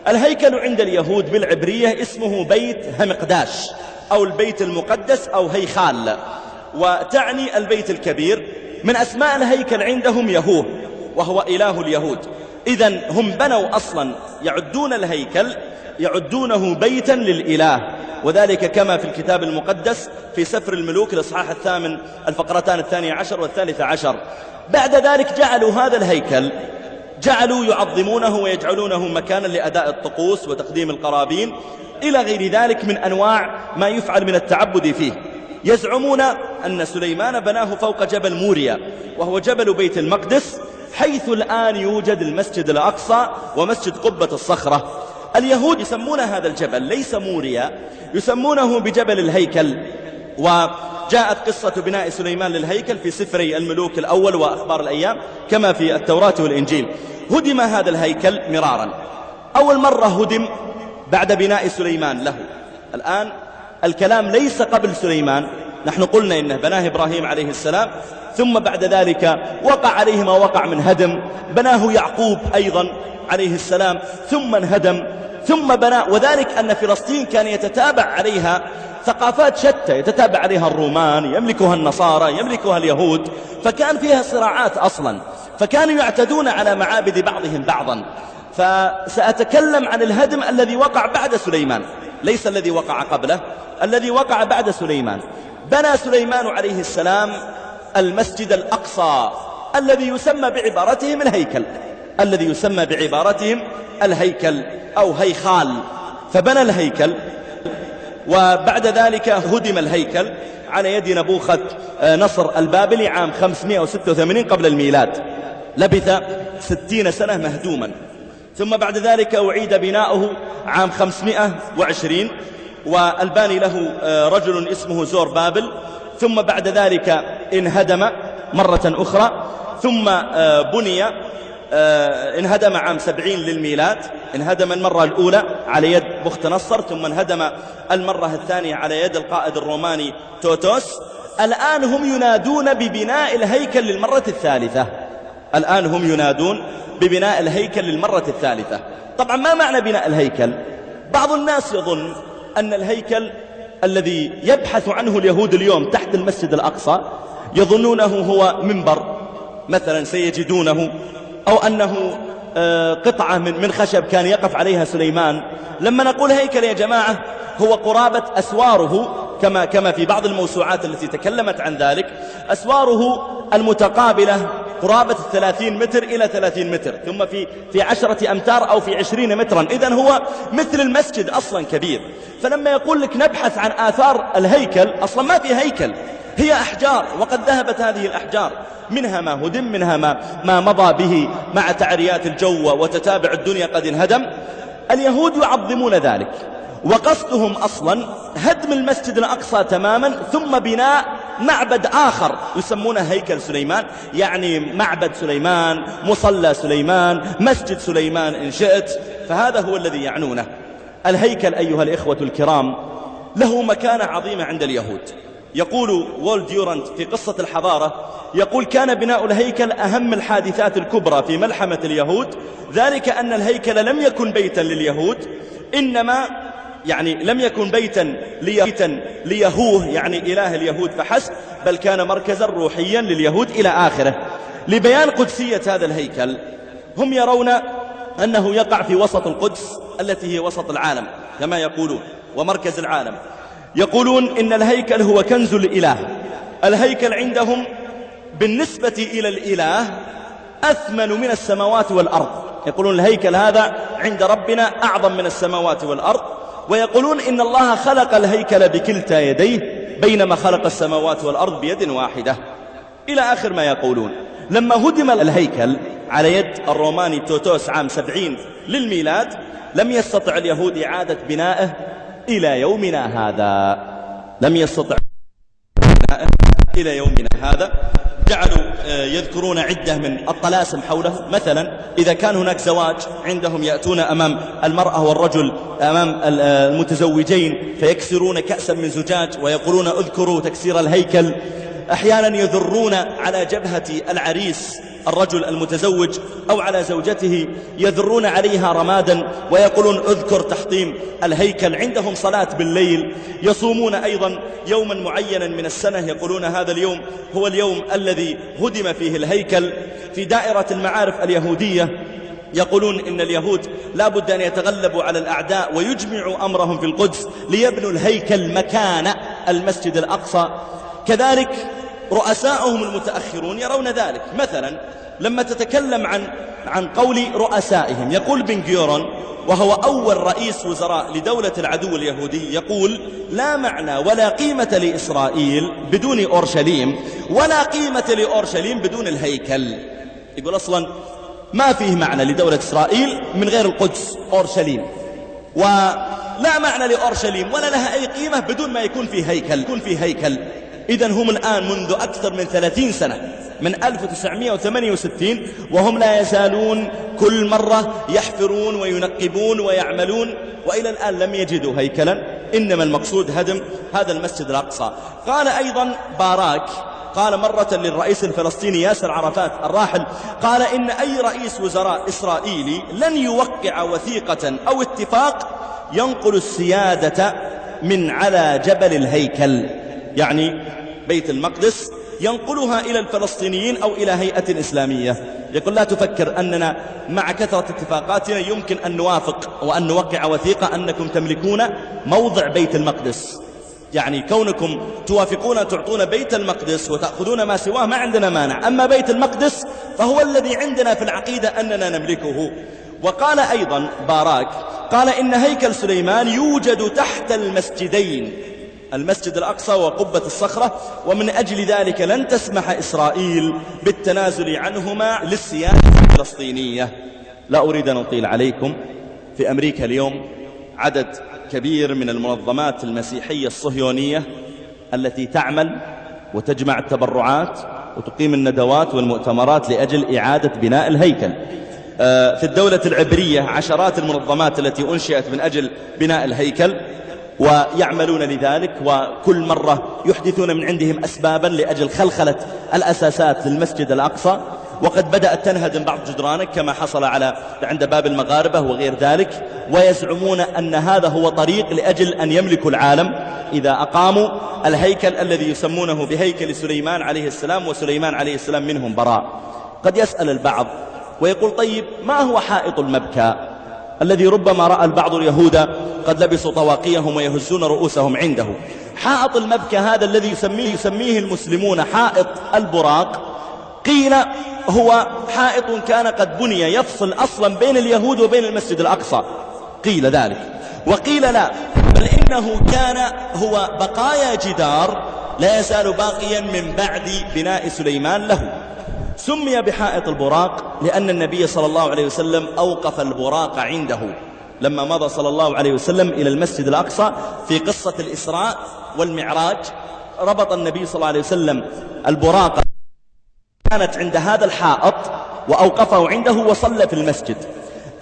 الهيكل عند اليهود بالعبرية اسمه بيت همقداش، أو البيت المقدس، أو هيخال، وتعني البيت الكبير. من أسماء الهيكل عندهم يهوه، وهو إله اليهود. إذن هم بنوا أصلا يعدون الهيكل يعدونه بيتا للإله، وذلك كما في الكتاب المقدس في سفر الملوك الإصحاح 8 الفقرتان 12 و13. بعد ذلك جعلوا هذا الهيكل جعلوا يعظمونه ويجعلونه مكانا لأداء الطقوس وتقديم القرابين إلى غير ذلك من أنواع ما يفعل من التعبد فيه. يزعمون أن سليمان بناه فوق جبل موريا، وهو جبل بيت المقدس، حيث الآن يوجد المسجد الأقصى ومسجد قبة الصخرة. اليهود يسمون هذا الجبل ليس موريا، يسمونه بجبل الهيكل. وجاءت قصة بناء سليمان للهيكل في سفري الملوك الأول وأخبار الأيام كما في التوراة والإنجيل. هدم هذا الهيكل مرارا. أول مرة هدم بعد بناء سليمان له. الآن الكلام ليس قبل سليمان، نحن قلنا إنه بناه إبراهيم عليه السلام، ثم بعد ذلك وقع عليه ما وقع من هدم، بناه يعقوب أيضا عليه السلام ثم انهدم، ثم بنى. وذلك أن فلسطين كان يتتابع عليها ثقافات شتى، يتتابع عليها الرومان، يملكها النصارى، يملكها اليهود، فكان فيها صراعات أصلا، فكانوا يعتدون على معابد بعضهم بعضا. فسأتكلم عن الهدم الذي وقع بعد سليمان، ليس الذي وقع قبله، الذي وقع بعد سليمان. بنى سليمان عليه السلام المسجد الأقصى الذي يسمى بعبارتهم الهيكل، أو هيخال. فبنى الهيكل، وبعد ذلك هدم الهيكل على يد نبوخذ نصر البابلي عام 586 قبل الميلاد. لبث 60 سنة مهدوما، ثم بعد ذلك أعيد بناؤه عام 520، والباني له رجل اسمه زور بابل. ثم بعد ذلك انهدم مرة أخرى، ثم بني انهدم عام 70 للميلاد. انهدم المرة الأولى على يد بخت نصر، ثم انهدم المرة الثانية على يد القائد الروماني توتوس. الآن هم ينادون ببناء الهيكل للمرة الثالثة. طبعا ما معنى بناء الهيكل؟ بعض الناس يظن أن الهيكل الذي يبحث عنه اليهود اليوم تحت المسجد الأقصى يظنونه هو منبر مثلا سيجدونه، أو أنه قطعة من خشب كان يقف عليها سليمان. لما نقول هيكل يا جماعة هو قرابة أسواره، كما في بعض الموسوعات التي تكلمت عن ذلك، أسواره المتقابلة قرابة 30 متر إلى 30 متر، ثم في 10 أمتار أو في 20 مترا. إذن هو مثل المسجد أصلا كبير. فلما يقول لك نبحث عن آثار الهيكل، أصلا ما في هيكل، هي أحجار، وقد ذهبت هذه الأحجار، منها ما هدم، منها ما مضى به مع تعريات الجو وتتابع الدنيا قد انهدم. اليهود يعظمون ذلك، وقصدهم أصلا هدم المسجد الأقصى تماما، ثم بناء معبد آخر يسمونه هيكل سليمان، يعني معبد سليمان، مصلى سليمان، مسجد سليمان إن شئت. فهذا هو الذي يعنونه. الهيكل أيها الإخوة الكرام له مكانة عظيمة عند اليهود. يقول وول ديورانت في قصة الحضارة، يقول: كان بناء الهيكل أهم الحادثات الكبرى في ملحمة اليهود، ذلك أن الهيكل لم يكن بيتا لليهود، إنما لم يكن بيتا ليهوه، يعني إله اليهود فحسب، بل كان مركزا روحيا لليهود إلى آخره. لبيان قدسية هذا الهيكل، هم يرون أنه يقع في وسط القدس التي هي وسط العالم كما يقولون، ومركز العالم. يقولون إن الهيكل هو كنز الإله. الهيكل عندهم بالنسبة إلى الإله أثمن من السماوات والأرض. يقولون الهيكل هذا عند ربنا أعظم من السماوات والأرض، ويقولون إن الله خلق الهيكل بكلتا يديه بينما خلق السماوات والأرض بيد واحدة، إلى آخر ما يقولون. لما هدم الهيكل على يد الروماني توتوس عام 70 للميلاد لم يستطع اليهود إعادة بنائه إلى يومنا هذا، لم يستطع بنائه إلى يومنا هذا. جعلوا يذكرون عدة من الطلاسم حوله، مثلا إذا كان هناك زواج عندهم يأتون أمام المرأة والرجل أمام المتزوجين فيكسرون كأسا من زجاج ويقولون اذكروا تكسير الهيكل. أحيانا يذرون على جبهة العريس الرجل المتزوج أو على زوجته يذرون عليها رمادا ويقولون اذكر تحطيم الهيكل. عندهم صلاة بالليل، يصومون أيضا يوما معينا من السنة يقولون هذا اليوم هو اليوم الذي هدم فيه الهيكل. في دائرة المعارف اليهودية يقولون إن اليهود لا بد أن يتغلبوا على الأعداء ويجمعوا أمرهم في القدس ليبنوا الهيكل مكان المسجد الأقصى. كذلك رؤساؤهم المتأخرون يرون ذلك. مثلا لما تتكلم عن قول رؤسائهم يقول بن غيورون وهو أول رئيس وزراء لدولة العدو اليهودي، يقول لا معنى ولا قيمة لإسرائيل بدون أورشليم ولا قيمة لأورشليم بدون الهيكل. يقول أصلا ما فيه معنى لدولة إسرائيل من غير القدس أورشليم، ولا معنى لأورشليم ولا لها أي قيمة بدون ما يكون فيه هيكل. إذن هم الآن منذ أكثر من 30 سنة من 1968 وهم لا يزالون كل مرة يحفرون وينقبون ويعملون، وإلى الآن لم يجدوا هيكلا، إنما المقصود هدم هذا المسجد الأقصى. قال أيضا باراك، قال مرة للرئيس الفلسطيني ياسر عرفات الراحل، قال إن أي رئيس وزراء إسرائيلي لن يوقع وثيقة أو اتفاق ينقل السيادة من على جبل الهيكل، يعني بيت المقدس، ينقلها إلى الفلسطينيين أو إلى هيئة إسلامية. يقول لا تفكر أننا مع كثرة اتفاقاتنا يمكن أن نوافق وأن نوقع وثيقة أنكم تملكون موضع بيت المقدس. يعني كونكم توافقون تعطون بيت المقدس وتأخذون ما سواه ما عندنا مانع، أما بيت المقدس فهو الذي عندنا في العقيدة أننا نملكه. وقال أيضا باراك، قال إن هيكل سليمان يوجد تحت المسجدين، المسجد الأقصى وقبة الصخرة، ومن أجل ذلك لن تسمح إسرائيل بالتنازل عنهما للسيادة الفلسطينية. لا أريد أن أطيل عليكم. في أمريكا اليوم عدد كبير من المنظمات المسيحية الصهيونية التي تعمل وتجمع التبرعات وتقيم الندوات والمؤتمرات لأجل إعادة بناء الهيكل. في الدولة العبرية عشرات المنظمات التي أنشئت من أجل بناء الهيكل ويعملون لذلك، وكل مرة يحدثون من عندهم أسبابا لأجل خلخلة الأساسات للمسجد الأقصى، وقد بدأت تنهدم بعض جدرانه كما حصل عند باب المغاربة وغير ذلك، ويزعمون أن هذا هو طريق لأجل أن يملكوا العالم إذا أقاموا الهيكل الذي يسمونه بهيكل سليمان عليه السلام، وسليمان عليه السلام منهم براء. قد يسأل البعض ويقول طيب ما هو حائط المبكى الذي ربما رأى البعض اليهود قد لبسوا طواقيهم ويهزون رؤوسهم عنده؟ حائط المبكى هذا الذي يسميه المسلمون حائط البراق، قيل هو حائط كان قد بني يفصل أصلا بين اليهود وبين المسجد الأقصى، قيل ذلك. وقيل لا، بل إنه كان هو بقايا جدار لا يزال باقيا من بعد بناء سليمان له. سمي بحائط البراق لأن النبي صلى الله عليه وسلم أوقف البراق عنده لما مضى صلى الله عليه وسلم إلى المسجد الأقصى في قصة الإسراء والمعراج. ربط النبي صلى الله عليه وسلم البراق كانت عند هذا الحائط وأوقفه عنده وصلى في المسجد.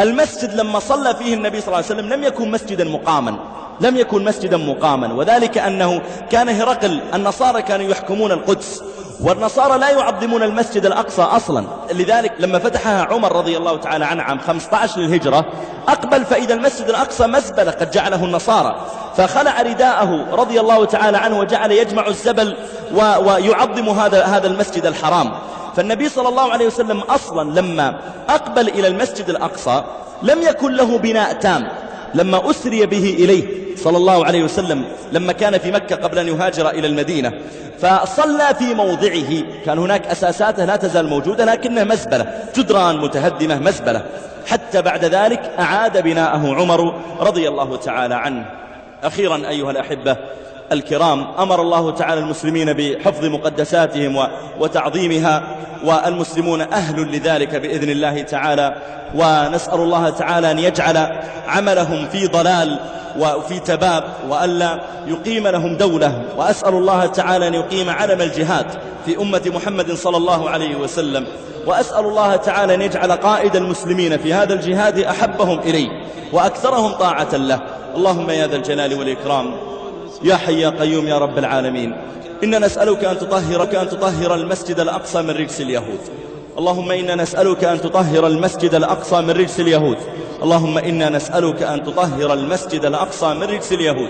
المسجد لما صلى فيه النبي صلى الله عليه وسلم لم يكن مسجدا مقاما، وذلك أنه كان هرقل، النصارى كانوا يحكمون القدس، والنصارى لا يعظمون المسجد الأقصى أصلا. لذلك لما فتحها عمر رضي الله تعالى عنه عام 15 للهجرة أقبل فإذا المسجد الأقصى مزبلة قد جعله النصارى، فخلع رداءه رضي الله تعالى عنه وجعل يجمع الزبل ويعظم هذا المسجد الحرام. فالنبي صلى الله عليه وسلم أصلا لما أقبل إلى المسجد الأقصى لم يكن له بناء تام. لما أسري به إليه صلى الله عليه وسلم لما كان في مكة قبل أن يهاجر إلى المدينة، فصلى في موضعه، كان هناك أساساته لا تزال موجودة لكنها مزبلة، جدران متهدمة مزبلة، حتى بعد ذلك أعاد بناءه عمر رضي الله تعالى عنه. أخيرا أيها الأحبة الكرام، أمر الله تعالى المسلمين بحفظ مقدساتهم وتعظيمها، والمسلمون أهل لذلك بإذن الله تعالى، ونسأل الله تعالى أن يجعل عملهم في ضلال وفي تباب، وألا يقيم لهم دولة، وأسأل الله تعالى أن يقيم علم الجهاد في أمة محمد صلى الله عليه وسلم، وأسأل الله تعالى أن يجعل قائد المسلمين في هذا الجهاد أحبهم إليه وأكثرهم طاعة له. اللهم يا ذا الجلال والإكرام يا حي يا قيوم يا رب العالمين، إنا نسألك أن تطهر المسجد الأقصى من رجس اليهود. اللهم إنا نسألك أن تطهر المسجد الأقصى من رجس اليهود. اللهم إنا نسألك أن تطهر المسجد الأقصى من رجس اليهود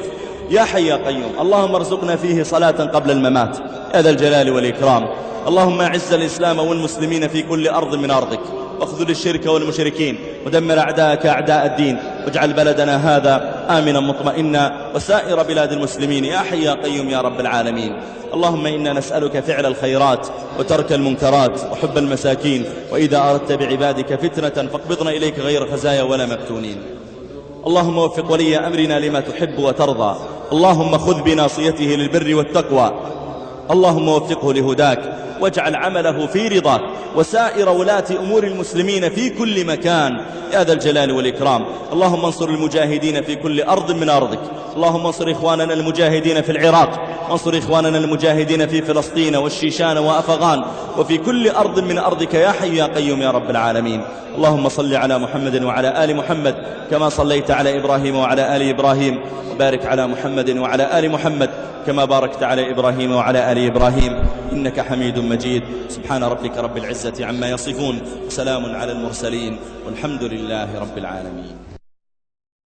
يا حي يا قيوم. اللهم ارزقنا فيه صلاة قبل الممات يا ذا الجلال والإكرام. اللهم أعز الإسلام والمسلمين في كل أرض من أرضك، واخذل الشرك والمشركين، ودمر أعداءك أعداء الدين، واجعل بلدنا هذا آمنا مطمئنا وسائر بلاد المسلمين يا حي يا قيوم يا رب العالمين. اللهم إنا نسألك فعل الخيرات وترك المنكرات وحب المساكين، وإذا أردت بعبادك فتنة فاقبضنا إليك غير خزايا ولا مفتونين. اللهم وفق ولي أمرنا لما تحب وترضى. اللهم خذ بناصيته للبر والتقوى. اللهم وفقه لهداك، واجعل عمله في رضاك، وسائر ولاة أمور المسلمين في كل مكان يا ذا الجلال والإكرام. اللهم انصر المجاهدين في كل أرض من أرضك. اللهم انصر إخواننا المجاهدين في العراق، وانصر إخواننا المجاهدين في فلسطين والشيشان وأفغان وفي كل أرض من أرضك يا حي يا قيوم يا رب العالمين. اللهم صل على محمد وعلى آل محمد كما صليت على إبراهيم وعلى آل إبراهيم، وبارك على محمد وعلى آل محمد كما باركت على إبراهيم وعلى آل إبراهيم إنك حميد مجيد. سبحان ربك رب العزة عما يصفون، وسلام على المرسلين، والحمد لله رب العالمين.